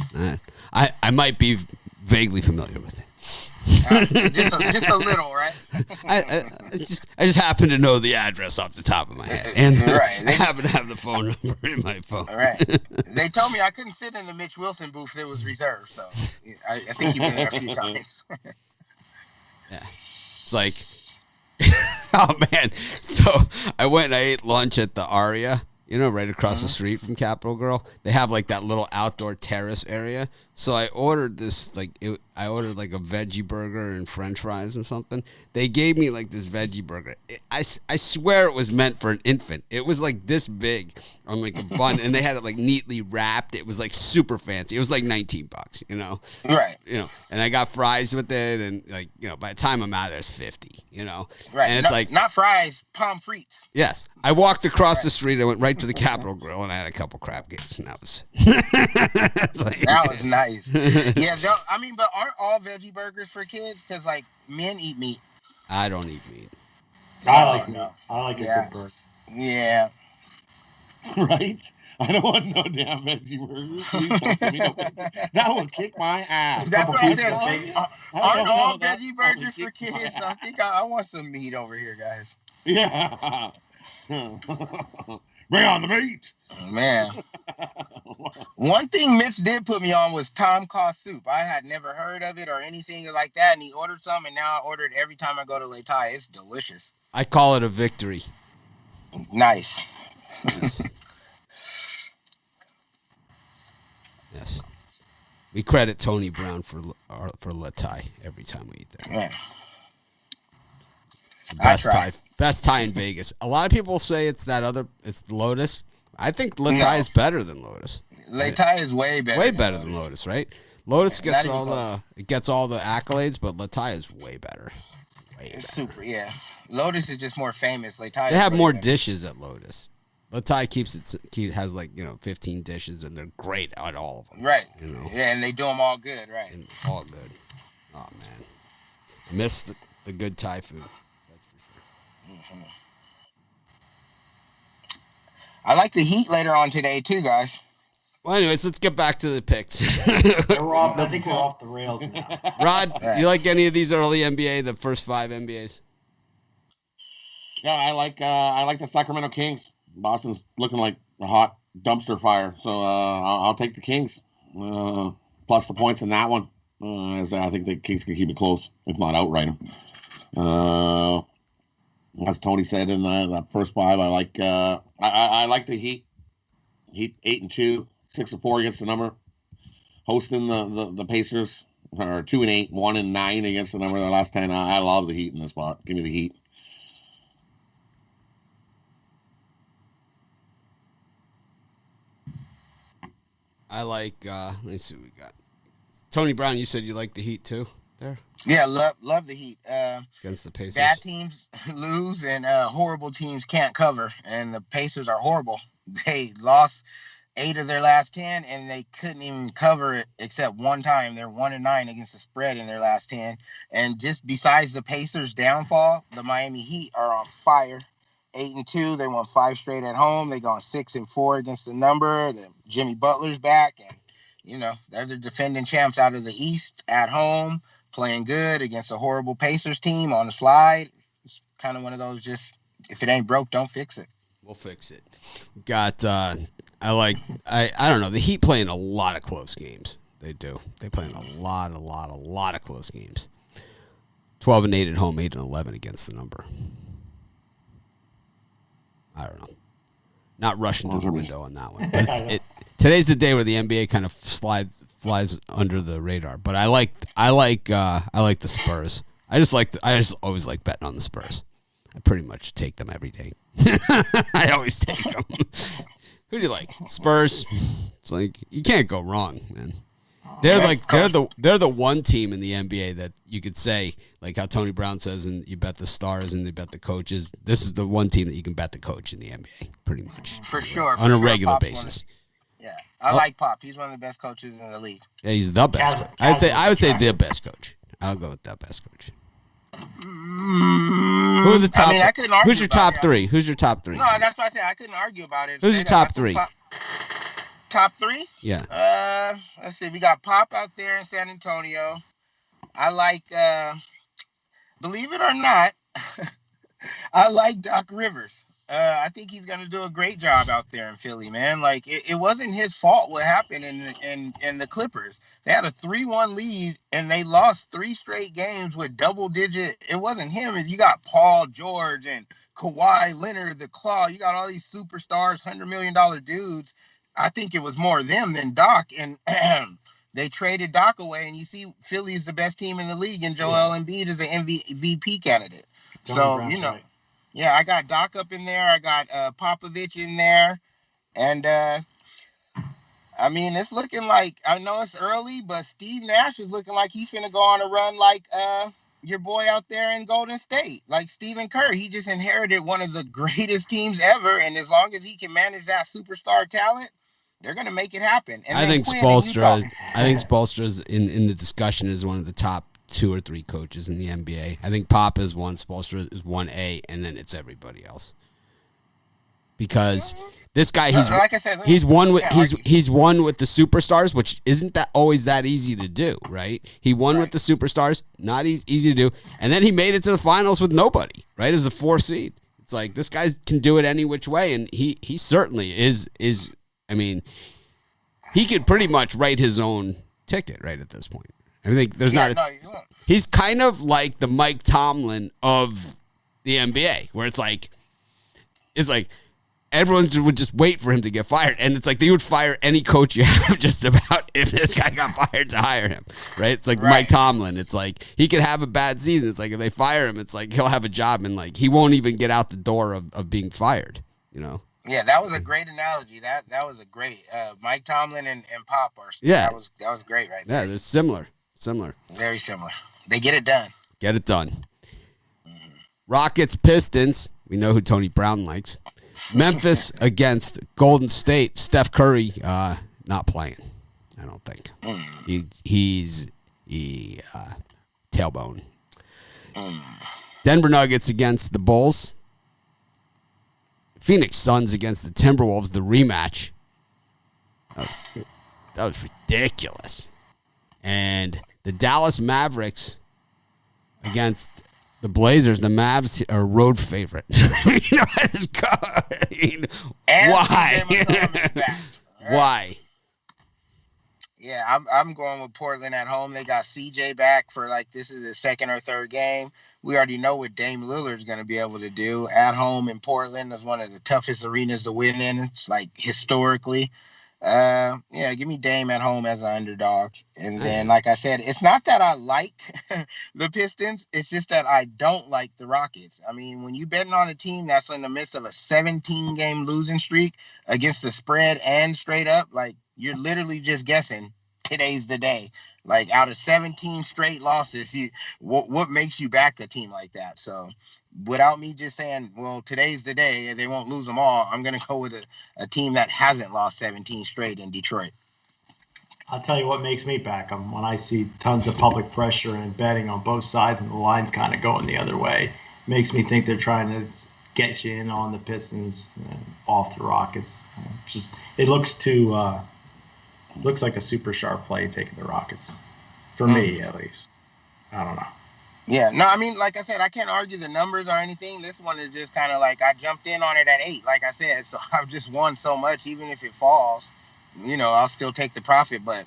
I might be vaguely familiar with it. Just a little, right? I just happen to know the address off the top of my head, and Right. I happen to have the phone number in my phone. All right. They told me I couldn't sit in the Mitch Wilson booth. It was reserved. So I think you've been there a few times. Yeah, it's like, oh man. So I went and I ate lunch at the Aria, right across the street from Capitol Girl. They have like that little outdoor terrace area. So I ordered this, I ordered like a veggie burger and French fries and something. They gave me like this veggie burger. I swear it was meant for an infant. It was like this big on like a bun, and they had it like neatly wrapped. It was like super fancy. It was like $19, Right. And I got fries with it, and by the time I'm out of there, it's 50, Right. And it's No, not fries, pommes frites. yes, I walked across the street. I went right to the Capitol Grill, and I had a couple crab cakes, and that was it's like, That was nice. Yeah, but aren't all veggie burgers for kids? Because like men eat meat. I don't eat meat. I like Oh, meat. no. I like Yeah. a good burger. Yeah. Right? I don't want no damn veggie burgers. Please don't give me no veggie- That will kick my ass. That's Couple what I pieces said. of bacon. Aren't all That veggie will burgers for kick my kids? ass. I think I want some meat over here, guys. Yeah. Bring on the meat. Man. One thing Mitch did put me on was Tom Kha soup. I had never heard of it or anything like that, and he ordered some, and now I order it every time I go to Lake Tai. It's delicious. I call it a victory. Nice. Yes. Yes. We credit Tony Brown for Latai every time we eat there. Man. The I try. best Thai in Vegas. A lot of people say it's Lotus. I think Latai No. is better than Lotus. Lake Tai is way better. Way better than Lotus, right? Lotus Yeah, gets not all even the accolades, but Latai is way better. Way It's better. super, yeah. Lotus is just more famous. Lake Tai They is have way more better. dishes at Lotus. Latai has 15 dishes, and they're great at all of them. Right. You Yeah, and they do them all good, right? And all good. Oh man, I miss the good Thai food. That's for sure. I like the Heat later on today too, guys. Well, anyways, let's get back to the picks. We're off, I think we're off the rails now. Rod, Right. you like any of these early NBA, the first 5 NBAs? Yeah, I like the Sacramento Kings. Boston's looking like a hot dumpster fire, so I'll take the Kings plus the points in that one. As I think the Kings can keep it close, if not outright them. As Tony said in the first 5, I like the Heat. Heat 8-2, 6-4 against the number. Hosting the Pacers are 2-8, 1-9 against the number of the last 10. I love the Heat in this spot. Give me the Heat. I like, let me see what we got. Tony Brown, you said you like the Heat too there Yeah, love the Heat. against the Pacers. Bad teams lose and horrible teams can't cover, and the Pacers are horrible. They lost 8 of their last 10, and they couldn't even cover it except one time. They're 1-9 against the spread in their last 10. And just besides the Pacers' downfall, the Miami Heat are on fire. 8-2. They won 5 straight at home. They gone 6-4 against the number. Jimmy Butler's back, and they're the defending champs out of the East at home, playing good against a horrible Pacers team on the slide. It's kind of one of those, just if it ain't broke, don't fix it. We'll fix it. Got I don't know. The Heat play in a lot of close games. They do. They play in a lot of close games. 12-8 at home, 8-11 against the number. I don't know. Not rushing to the window on that one. But today's the day where the NBA kind of flies under the radar. But I like the Spurs. I just always like betting on the Spurs. I pretty much take them every day. I always take them. Who do you like? Spurs. It's like you can't go wrong, man. They're the one team in the NBA that you could say, like how Tony Brown says, and you bet the stars and you bet the coaches. This is the one team that you can bet the coach in the NBA, pretty much. For sure. On a regular basis. I like Pop. He's one of the best coaches in the league. Yeah, he's the best. I would say the best coach. I'll go with the best coach. Who are the top? I couldn't argue. Who's your top three? Who's your top three? No, that's why I said I couldn't argue about it. Who's your top three? Top three? Yeah. Let's see. We got Pop out there in San Antonio. I like, believe it or not, I like Doc Rivers. I think he's going to do a great job out there in Philly, man. Like, it wasn't his fault what happened in the Clippers. They had a 3-1 lead, and they lost 3 straight games with double-digit. It wasn't him. You got Paul George and Kawhi Leonard, the Claw. You got all these superstars, $100 million dudes. I think it was more them than Doc, and they traded Doc away, and you see Philly is the best team in the league, and Joel Embiid is the MVP candidate. Yeah, I got Doc up in there. I got Popovich in there. And, it's looking like, I know it's early, but Steve Nash is looking like he's going to go on a run like your boy out there in Golden State, like Stephen Kerr. He just inherited one of the greatest teams ever, and as long as he can manage that superstar talent, they're going to make it happen. And I think Spoelstra's in the discussion is one of the top 2 or 3 coaches in the NBA. I think Pop is one, Spoelstra is 1A, and then it's everybody else. Because this guy, he's won with the superstars, which isn't that always that easy to do, right? He won with the superstars, not easy to do, and then he made it to the finals with nobody, right? As the 4th seed, it's like this guy can do it any which way, and he certainly is. I mean, he could pretty much write his own ticket right at this point. I think he's kind of like the Mike Tomlin of the NBA, where it's like everyone would just wait for him to get fired, and it's like they would fire any coach you have just about if this guy got fired to hire him, right? It's like Mike Tomlin. It's like he could have a bad season. It's like if they fire him, it's like he'll have a job and like he won't even get out the door of being fired, Yeah, that was a great analogy. That was a great Mike Tomlin and Pop are. Yeah, that was great right there. Yeah, they're similar. Very similar. They get it done. Rockets, Pistons. We know who Tony Brown likes. Memphis against Golden State. Steph Curry not playing. I don't think. He's tailbone. Denver Nuggets against the Bulls. Phoenix Suns against the Timberwolves. The rematch. That was ridiculous. And the Dallas Mavericks against the Blazers. The Mavs are road favorite. Why? Why? Yeah, I'm going with Portland at home. They got CJ back for this is the 2nd or 3rd game. We already know what Dame Lillard's going to be able to do at home in Portland. Is one of the toughest arenas to win in. It's historically. Give me Dame at home as an underdog. And then, like I said, it's not that I like the Pistons. It's just that I don't like the Rockets. I mean, when you betting on a team that's in the midst of a 17-game losing streak against the spread and straight up, you're literally just guessing today's the day. Out of 17 straight losses, what makes you back a team like that? So without me just saying, well, today's the day, they won't lose them all, I'm going to go with a team that hasn't lost 17 straight in Detroit. I'll tell you what makes me back them when I see tons of public pressure and betting on both sides and the lines kind of going the other way. Makes me think they're trying to get you in on the Pistons and off the Rockets. Just it looks like a super sharp play taking the Rockets, for me at least. I don't know. Yeah, no, I mean, like I said, I can't argue the numbers or anything. This one is just kind of like I jumped in on it at 8, like I said, so I've just won so much. Even if it falls, I'll still take the profit. But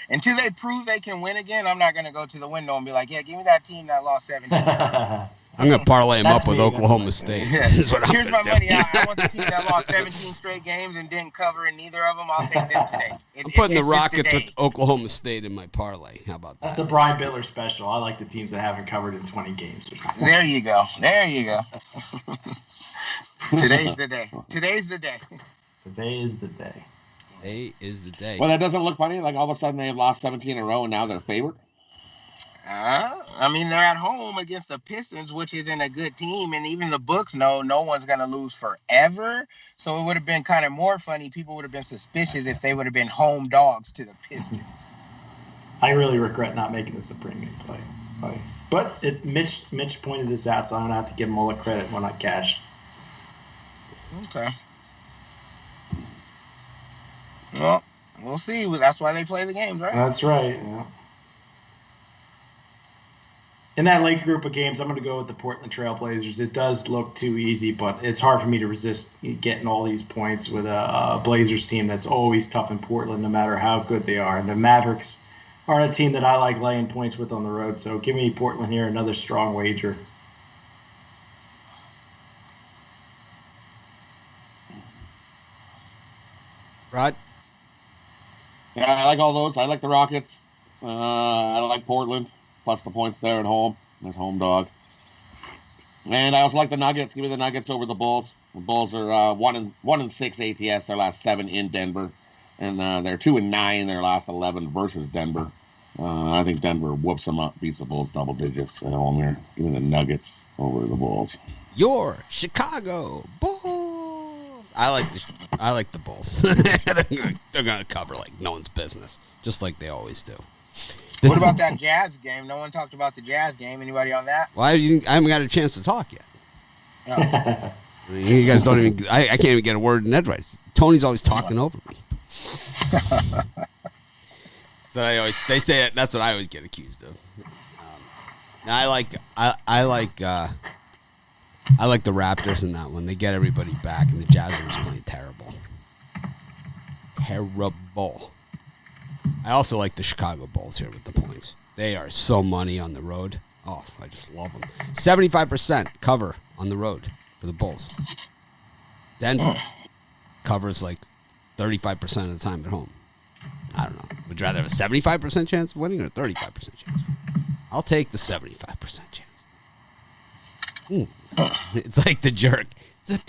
until they prove they can win again, I'm not gonna go to the window and be like, yeah, give me that team that lost 17. I'm going to parlay him up with Oklahoma State. Yeah. Here's my money. I want the team that lost 17 straight games and didn't cover in neither of them. I'll take them today. I'm putting the Rockets with Oklahoma State in my parlay. How about that? That's a Brian Biller special. I like the teams that haven't covered in 20 games. There you go. Today's the day. Today is the day. Today is the day. Today is the day. Well, that doesn't look funny. Like all of a sudden they have lost 17 in a row and now they're favored. I mean, they're at home against the Pistons, which isn't a good team, and even the books know no one's going to lose forever. So it would have been kind of more funny. People would have been suspicious if they would have been home dogs to the Pistons. I really regret not making this a premium play. But Mitch pointed this out, so I'm going to have to give him all the credit when I cash. Okay. Well, we'll see. That's why they play the games, right? That's right, yeah. In that late group of games, I'm going to go with the Portland Trail Blazers. It does look too easy, but it's hard for me to resist getting all these points with a Blazers team that's always tough in Portland, no matter how good they are. And the Mavericks are a team that I like laying points with on the road. So give me Portland here, another strong wager. Rod? Yeah, I like all those. I like the Rockets. I like Portland. Plus the points there at home. That's home dog. And I also like the Nuggets. Give me the Nuggets over the Bulls. The Bulls are 1-6 ATS their last 7 in Denver, and they're 2-9 their last 11 versus Denver. I think Denver whoops them up, beats the Bulls double digits at home here. Give me the Nuggets over the Bulls. Your Chicago Bulls. I like the Bulls. They're gonna cover like no one's business, just like they always do. What about that Jazz game? No one talked about the Jazz game. Anybody on that? Well, I haven't got a chance to talk yet. Oh. I mean, you guys don't even. I can't even get a word in edgewise. Tony's always talking over me. So they say it. That's what I always get accused of. I like the Raptors in that one. They get everybody back, and the Jazz are just playing terrible. Terrible. I also like the Chicago Bulls here with the points. They are so money on the road. Oh, I just love them. 75% cover on the road for the Bulls. Denver covers like 35% of the time at home. I don't know. Would you rather have a 75% chance of winning or a 35% chance? I'll take the 75% chance. Ooh. It's like the jerk. It's a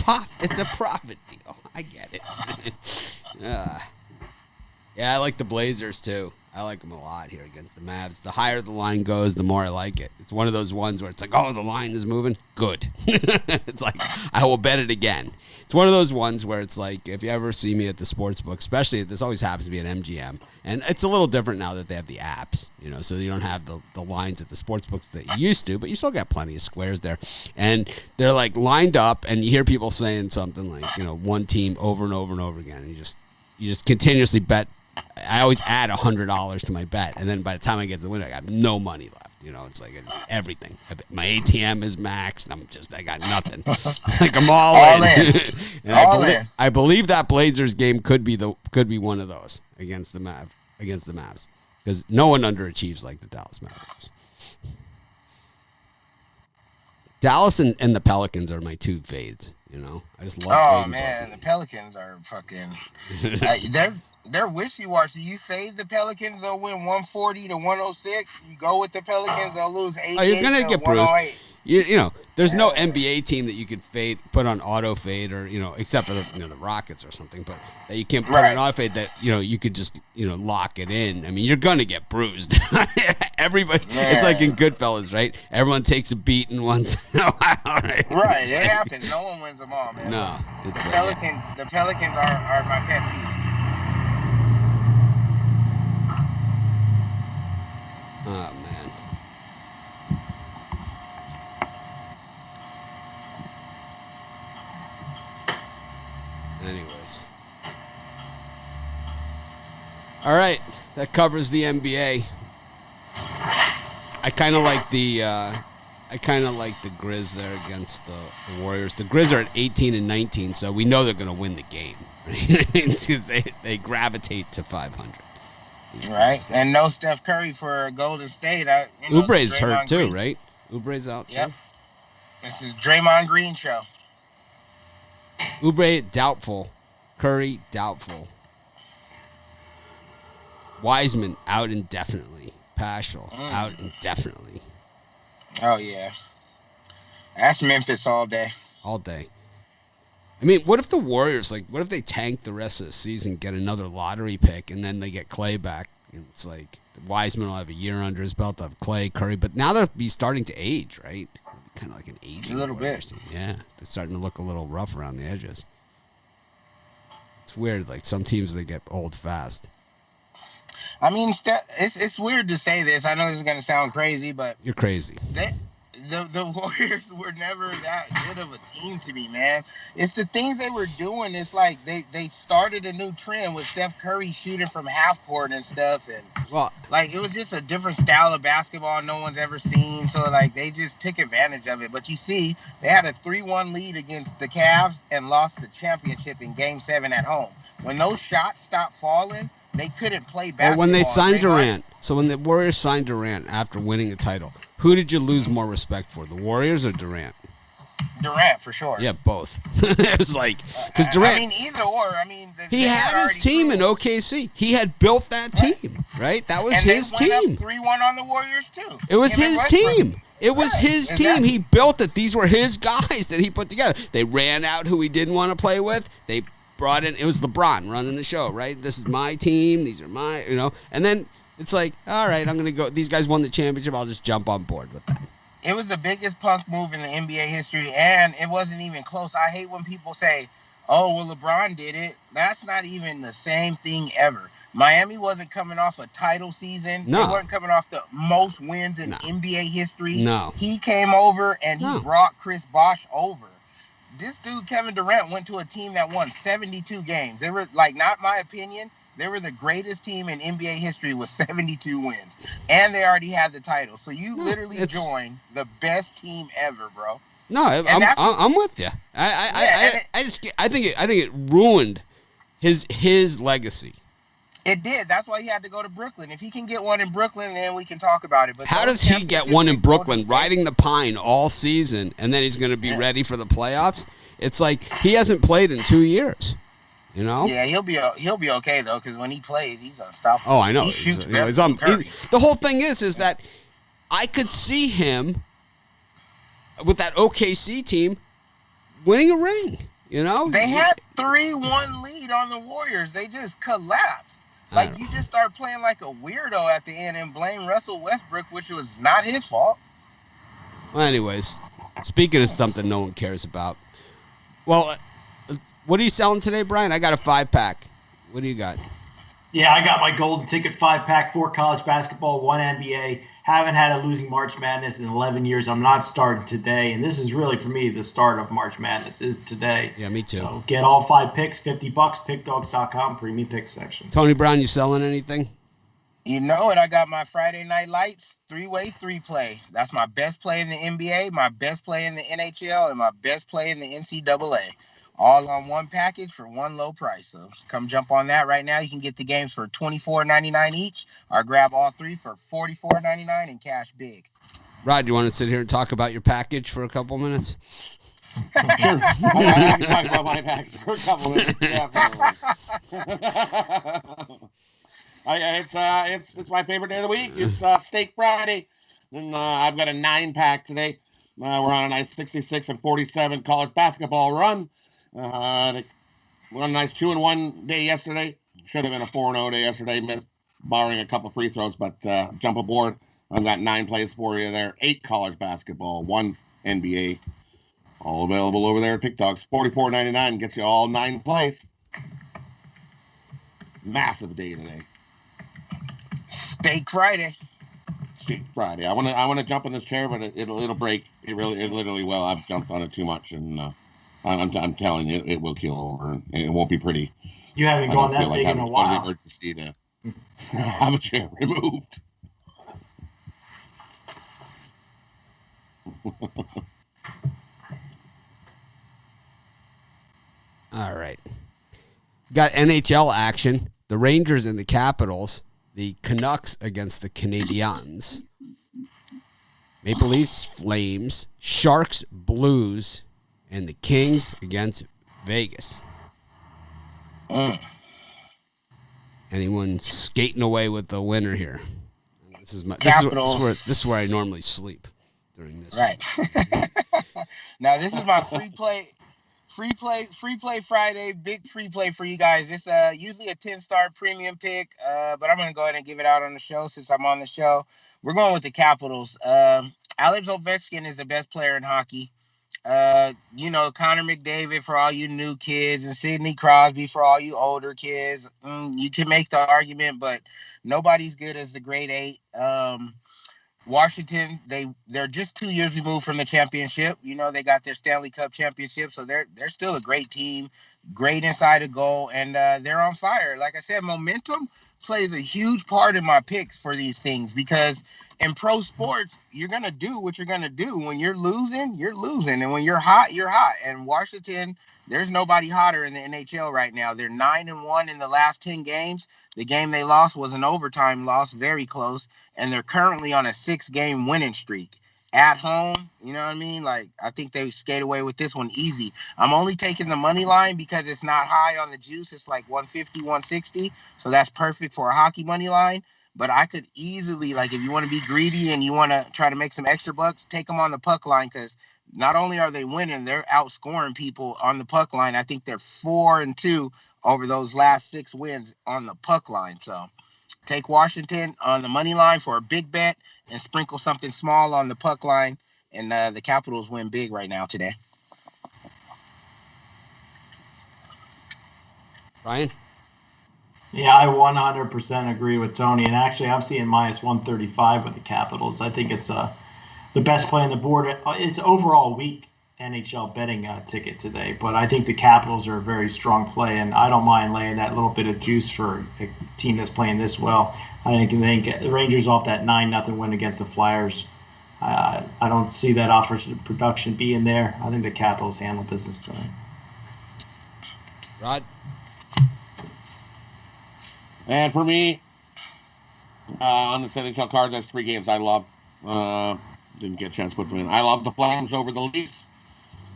profit deal. I get it. Yeah, I like the Blazers, too. I like them a lot here against the Mavs. The higher the line goes, the more I like it. It's one of those ones where it's like, oh, the line is moving? Good. It's like, I will bet it again. It's one of those ones where it's like, if you ever see me at the sports book, especially, this always happens to be at MGM, and it's a little different now that they have the apps, so you don't have the lines at the sports books that you used to, but you still got plenty of squares there. And they're like lined up, and you hear people saying something like, one team over and over and over again, and you just continuously bet. I always add $100 to my bet, and then by the time I get to the window, I got no money left. It's like it's everything. My ATM is maxed. I got nothing. It's like I'm all in. And I believe that Blazers game could be one of those against the Mavs, because no one underachieves like the Dallas Mavericks. Dallas and the Pelicans are my two fades. I just love. Oh man, the Pelicans are fucking. They're wishy-washy. You fade the Pelicans, they'll win 140 to 106. You go with the Pelicans, they'll lose 88 you're gonna get bruised. Oh There's no NBA team that you could put on auto fade, or except for the Rockets or something, but that you can't put on auto fade that you could just lock it in. I mean, you're gonna get bruised. Everybody, it's like in Goodfellas, right? Everyone takes a beating once in a while, right? Right, it happens. No one wins them all, man. No, it's the Pelicans are my pet peeve. Oh, man. Anyways. All right, that covers the NBA. I kind of like the Grizz there against the Warriors. The Grizz are at 18 and 19, so we know they're going to win the game. Because they gravitate to 500. Right, and no Steph Curry for Golden State. Oubre's hurt too, right? Oubre's out too. This is Draymond Green show. Oubre doubtful, Curry doubtful, Wiseman out indefinitely, Paschal out indefinitely. Oh yeah, that's Memphis all day. All day. I mean, what if the Warriors, what if they tank the rest of the season, get another lottery pick, and then they get Clay back? And it's like Wiseman will have a year under his belt. They'll have Clay, Curry, but now they'll be starting to age, right? Kind of like an aging. A little bit. Yeah, they're starting to look a little rough around the edges. It's weird. Like some teams, they get old fast. I mean, it's weird to say this. I know this is going to sound crazy, but you're crazy. The Warriors were never that good of a team to me, man. It's the things they were doing. It's like they started a new trend with Steph Curry shooting from half court and stuff, and it was just a different style of basketball no one's ever seen. So they just took advantage of it. But you see, they had a 3-1 lead against the Cavs and lost the championship in Game 7 at home. When those shots stopped falling, they couldn't play basketball. Well, when they signed Durant, so when the Warriors signed Durant after winning the title, who did you lose more respect for, the Warriors or Durant? Durant, for sure. Yeah, both. It was because Durant. I mean, either or. I mean, he had his team in OKC. He had built that team, right? That was his team. And they went up 3-1 on the Warriors too. It was his team. It was his team. He built it. These were his guys that he put together. They ran out who he didn't want to play with. They brought in. It was LeBron running the show, right? This is my team. These are my, and then. It's like, all right, I'm going to go. These guys won the championship. I'll just jump on board with them. It was the biggest punk move in the NBA history, and it wasn't even close. I hate when people say, oh, well, LeBron did it. That's not even the same thing ever. Miami wasn't coming off a title season. No. They weren't coming off the most wins in NBA history. No. He came over, and he brought Chris Bosh over. This dude, Kevin Durant, went to a team that won 72 games. They were, not my opinion, they were the greatest team in NBA history with 72 wins. And they already had the title. So you literally joined the best team ever, bro. No, I'm with you. I think it ruined his legacy. It did. That's why he had to go to Brooklyn. If he can get one in Brooklyn, then we can talk about it. But how does he get one in Brooklyn, riding the pine all season, and then he's going to be ready for the playoffs? It's like he hasn't played in 2 years. Yeah, he'll be okay though, because when he plays, he's unstoppable. Oh, I know. He shoots better than Curry. The whole thing is that I could see him with that OKC team winning a ring. They had 3-1 lead on the Warriors. They just collapsed. You just start playing like a weirdo at the end and blame Russell Westbrook, which was not his fault. Well, anyways, speaking of something no one cares about, what are you selling today, Brian? I got a 5-pack. What do you got? Yeah, I got my golden ticket 5-pack, 4 college basketball, 1 NBA. Haven't had a losing March Madness in 11 years. I'm not starting today, and this is really, for me, the start of March Madness is today. Yeah, me too. So get all 5 picks, $50, pickdogs.com, premium pick section. Tony Brown, you selling anything? You know it. I got my Friday Night Lights 3-way 3-play. That's my best play in the NBA, my best play in the NHL, and my best play in the NCAA. All on one package for one low price. So come jump on that right now. You can get the games for $24.99 each, or grab all 3 for $44.99 and cash big. Rod, you want to sit here and talk about your package for a couple minutes? Sure. I can talk about my package for a couple minutes. Yeah, it's my favorite day of the week. It's Steak Friday, and I've got a 9-pack today. We're on a nice 66 and 47 college basketball run. We're on a nice 2-1 day yesterday. Should have been a 4-0 day yesterday, barring a couple free throws, but jump aboard. I've got 9 plays for you there. 8 college basketball, 1 NBA. All available over there at Pick Dogs. $44.99 gets you all 9 plays. Massive day today. Steak Friday. Steak Friday. I want to jump in this chair, but it'll break. It literally will. I've jumped on it too much, and I'm telling you, it will keel over, and it won't be pretty. You haven't I gone don't feel that like big in having a to go to the while. emergency to have a chair removed. All right. Got NHL action. The Rangers and the Capitals. The Canucks against the Canadiens. Maple Leafs, Flames. Sharks, Blues. And the Kings against Vegas. Anyone skating away with the winner here? This is where I normally sleep during this. Right. Now this is my free play Friday, big free play for you guys. It's usually a 10-star premium pick, but I'm gonna go ahead and give it out on the show since I'm on the show. We're going with the Capitals. Alex Ovechkin is the best player in hockey. Connor McDavid for all you new kids and Sidney Crosby for all you older kids. You can make the argument, but nobody's good as the Great Eight. Washington, they're just 2 years removed from the championship. They got their Stanley Cup championship, so they're still a great team, great inside a goal, and they're on fire. Like I said, momentum plays a huge part in my picks for these things because in pro sports, you're gonna do what you're gonna do. When you're losing, and when you're hot, you're hot. And Washington, there's nobody hotter in the NHL right now. They're 9-1 in the last 10 games. The game they lost was an overtime loss, very close, and they're currently on a 6-game winning streak. At home, you know what I mean? Like, I think they skate away with this one easy. I'm only taking the money line because it's not high on the juice. It's like 150, 160. So that's perfect for a hockey money line. But I could easily, like, if you want to be greedy and you want to try to make some extra bucks, take them on the puck line because not only are they winning, they're outscoring people on the puck line. I think they're 4-2 over those last 6 wins on the puck line. So take Washington on the money line for a big bet and sprinkle something small on the puck line. And the Capitals win big right now today. Ryan? Yeah, I 100% agree with Tony. And actually, I'm seeing minus 135 with the Capitals. I think it's the best play on the board. It's overall weak NHL betting ticket today, but I think the Capitals are a very strong play, and I don't mind laying that little bit of juice for a team that's playing this well. I think the Rangers off that 9-0 win against the Flyers. I don't see that offensive production being there. I think the Capitals handle business tonight. Rod? And for me, on the NHL card, there's 3 games I love. Didn't get a chance to put them in. I love the Flames over the Leafs.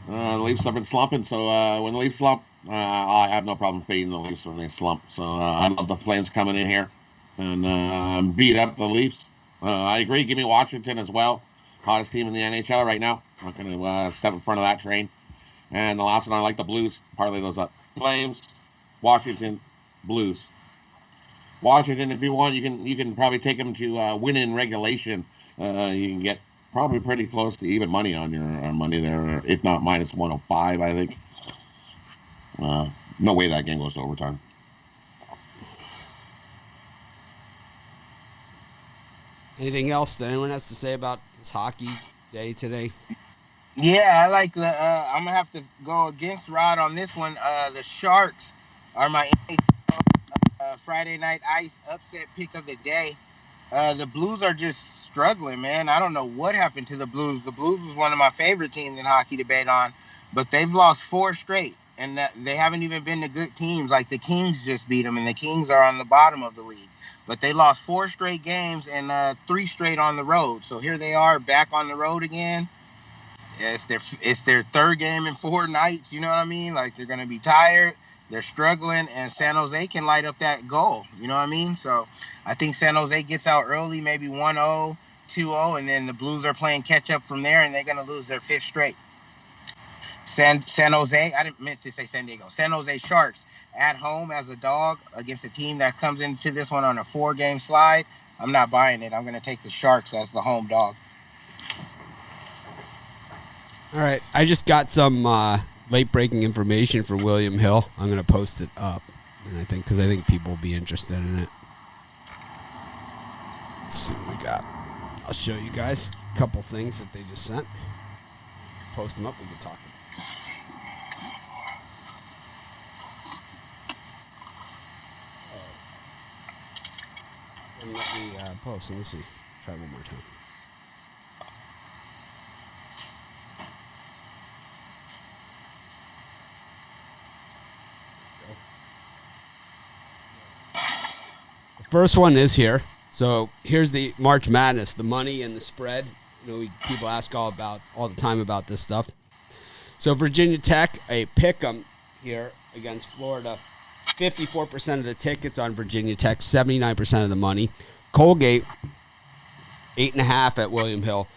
The Leafs have been slumping, so when the Leafs slump, I have no problem fading the Leafs when they slump. So I love the Flames coming in here and beat up the Leafs. I agree. Give me Washington as well. Hottest team in the NHL right now. I'm not going to step in front of that train. And the last one, I like the Blues. Parlay those up. Flames, Washington, Blues. Washington, if you want, you can probably take them to win in regulation. You can get probably pretty close to even money on your money there, if not minus 105, I think. No way that game goes to overtime. Anything else that anyone has to say about this hockey day today? Yeah, I like the. I'm gonna have to go against Rod on this one. The Sharks are my Friday night ice upset pick of the day. The Blues are just struggling, man. I don't know what happened to the Blues. The Blues was one of my favorite teams in hockey to bet on, but they've lost 4 straight, and they haven't even been the good teams. Like the Kings just beat them, and the Kings are on the bottom of the league. But they lost 4 straight games and 3 straight on the road. So here they are back on the road again. It's their 3rd game in 4 nights. You know what I mean? Like they're gonna be tired. They're struggling, and San Jose can light up that goal. You know what I mean? So I think San Jose gets out early, maybe 1-0, 2-0, and then the Blues are playing catch up from there, and they're gonna lose their 5th straight. San Jose, I didn't mean to say San Diego. San Jose Sharks at home as a dog against a team that comes into this one on a 4-game slide. I'm not buying it. I'm going to take the Sharks as the home dog. All right. I just got some late-breaking information for William Hill. I'm going to post it up, and I think people will be interested in it. Let's see what we got. I'll show you guys a couple things that they just sent. Post them up. We can talk about it. And let me post. Let me see. Try one more time. The first one is here. So here's the March Madness, the money and the spread. People ask all the time about this stuff. So Virginia Tech, a pick 'em here against Florida. 54% of the tickets on Virginia Tech, 79% of the money. Colgate, 8.5 at William Hill.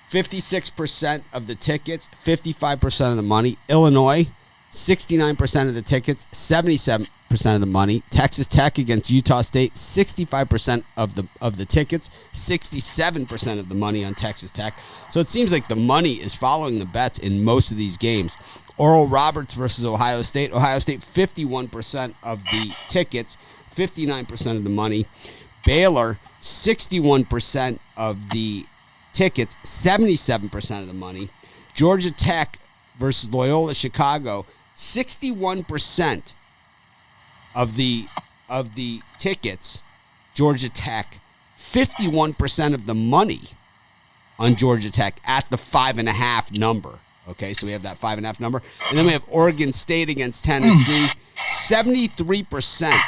56% of the tickets, 55% of the money. Illinois, 69% of the tickets, 77% of the money. Texas Tech against Utah State, 65% of the tickets, 67% of the money on Texas Tech. So it seems like the money is following the bets in most of these games. Oral Roberts versus Ohio State. Ohio State, 51% of the tickets, 59% of the money. Baylor, 61% of the tickets, 77% of the money. Georgia Tech versus Loyola Chicago, 61% of the tickets, Georgia Tech, 51% of the money on Georgia Tech at the 5.5 number. Okay, so we have that 5.5 number. And then we have Oregon State against Tennessee. 73%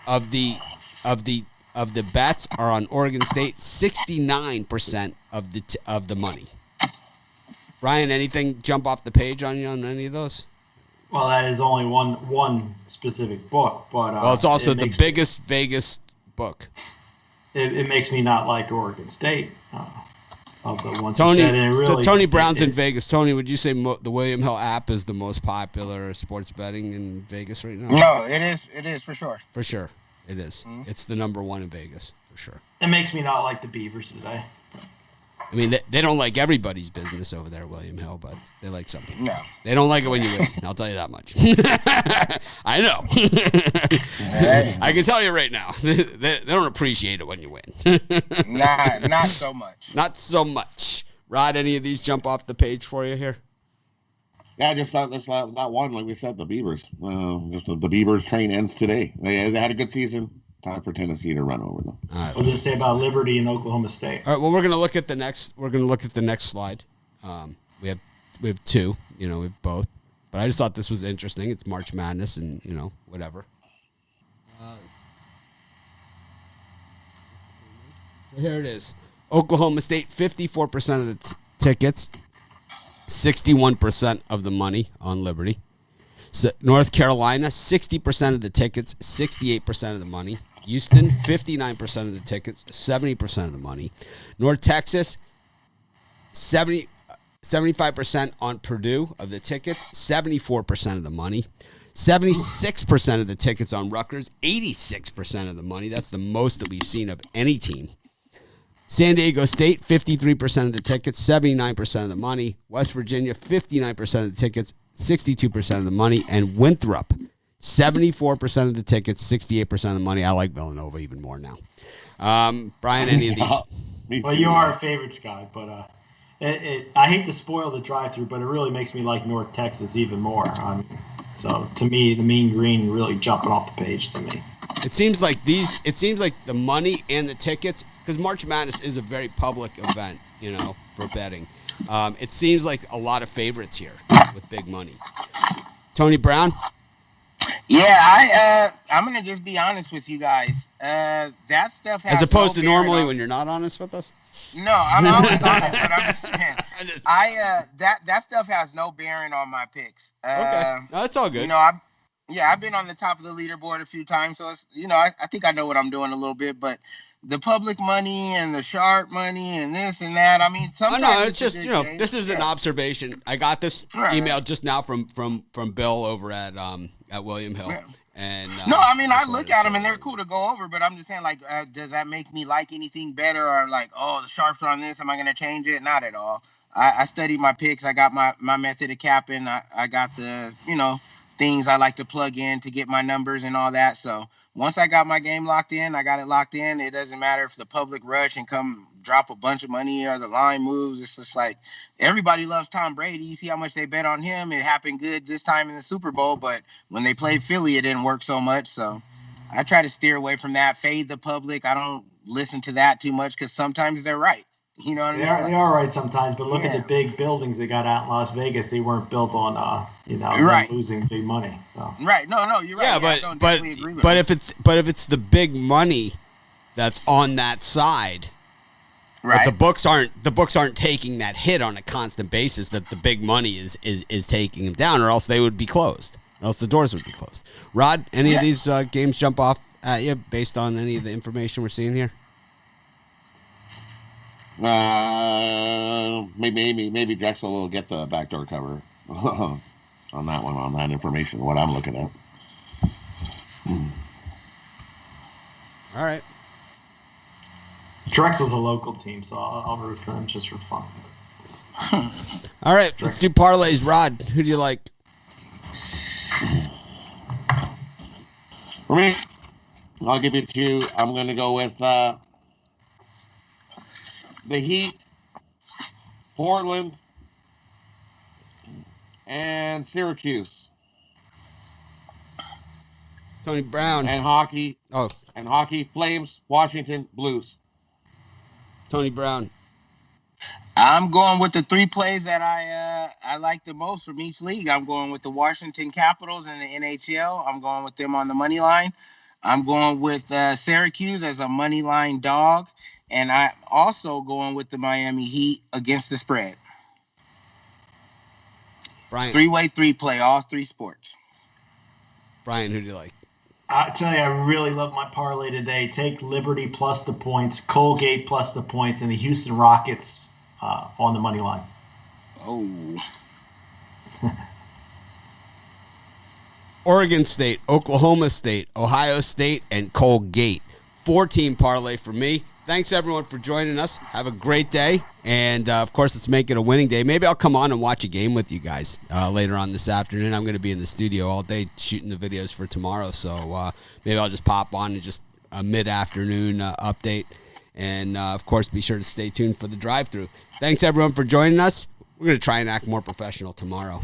of the bets are on Oregon State. 69% of the money. Brian, anything jump off the page on you on any of those? Well, that is only one specific book, but well, it's also the biggest Vegas book. It makes me not like Oregon State. Of the ones Tony, you said, and so Tony Brown's in Vegas. Tony, would you say the William Hill app is the most popular sports betting in Vegas right now? No, it is. It is for sure. For sure, it is. Mm-hmm. It's the number one in Vegas for sure. It makes me not like the Beavers today. I mean, they don't like everybody's business over there, William Hill, but they like something. No. They don't like it when you win. I'll tell you that much. I know. I can tell you right now. They don't appreciate it when you win. Not so much. Not so much. Rod, any of these jump off the page for you here? Yeah, just that one, like we said, the Beavers. Just the Beavers train ends today. They had a good season. Time for Tennessee to run over them. What does it say about Liberty and Oklahoma State? All right. Well, we're going to look at the next slide. We have two. We have both. But I just thought this was interesting. It's March Madness, and whatever. So here it is. Oklahoma State, 54% of the tickets, 61% of the money on Liberty. So North Carolina, 60% of the tickets, 68% of the money. Houston, 59% of the tickets, 70% of the money. North Texas, 75% on Purdue of the tickets, 74% of the money. 76% of the tickets on Rutgers, 86% of the money. That's the most that we've seen of any team. San Diego State, 53% of the tickets, 79% of the money. West Virginia, 59% of the tickets, 62% of the money. And Winthrop, 74% of the tickets, 68% of the money. I like Villanova even more now. Brian, any of these? Well, you are a favorites guy, but I hate to spoil the drive-through, but it really makes me like North Texas even more. So to me, the Mean Green really jumping off the page to me. It seems like the money and the tickets, because March Madness is a very public event, for betting. It seems like a lot of favorites here with big money. Tony Brown? Yeah, I'm gonna just be honest with you guys. That stuff has as opposed to normally when you're not honest with us. No, I'm always honest, but I'm just saying. That stuff has no bearing on my picks. Okay, no, that's all good. I've been on the top of the leaderboard a few times, so it's, I think I know what I'm doing a little bit, but the public money and the sharp money and this and that. I mean, sometimes it's just this is an observation. I got this email just now from Bill over at William Hill. Yeah. And no, I mean, I look at them and they're cool to go over, but I'm just saying, like, does that make me like anything better, or like, oh, the sharps are on this, am I going to change it? Not at all. I studied my picks. I got my method of capping. I got the things I like to plug in to get my numbers and all that. So once I got my game locked in, I got it locked in. It doesn't matter if the public rush and come drop a bunch of money or the line moves. It's just like everybody loves Tom Brady. You see how much they bet on him. It happened good this time in the Super Bowl, but when they played Philly, it didn't work so much. So I try to steer away from that, fade the public. I don't listen to that too much because sometimes they're right. You know what I mean? They are right sometimes, but look at Yeah. the big buildings they got out in Las Vegas. They weren't built on, Right. them losing big money. So. Right. No, you're right. Yeah, I don't definitely agree with you. if it's the big money that's on that side, Right. but the books aren't taking that hit on a constant basis that the big money is taking them down, or else they would be closed. Or else the doors would be closed. Rod, any of these games jump off at you based on any of the information we're seeing here? Maybe Drexel will get the backdoor cover on that one, on that information, what I'm looking at. All right. Drexel's a local team, so I'll root for them just for fun. All right, let's do parlays. Rod, who do you like? For me, I'll give it to you. I'm going to go with the Heat, Portland, and Syracuse. Tony Brown. And hockey. Oh. And hockey, Flames, Washington, Blues. Tony Brown. I'm going with the 3 plays that I like the most from each league. I'm going with the Washington Capitals in the NHL. I'm going with them on the money line. I'm going with Syracuse as a money line dog. And I'm also going with the Miami Heat against the spread. Brian. 3-way 3 play, all 3 sports. Brian, who do you like? I tell you, I really love my parlay today. Take Liberty plus the points, Colgate plus the points, and the Houston Rockets on the money line. Oh. Oregon State, Oklahoma State, Ohio State, and Colgate. 4-team parlay for me. Thanks, everyone, for joining us. Have a great day. And, of course, let's make it a winning day. Maybe I'll come on and watch a game with you guys later on this afternoon. I'm going to be in the studio all day shooting the videos for tomorrow. So maybe I'll just pop on and just a mid-afternoon update. And, of course, be sure to stay tuned for the drive-thru. Thanks, everyone, for joining us. We're going to try and act more professional tomorrow.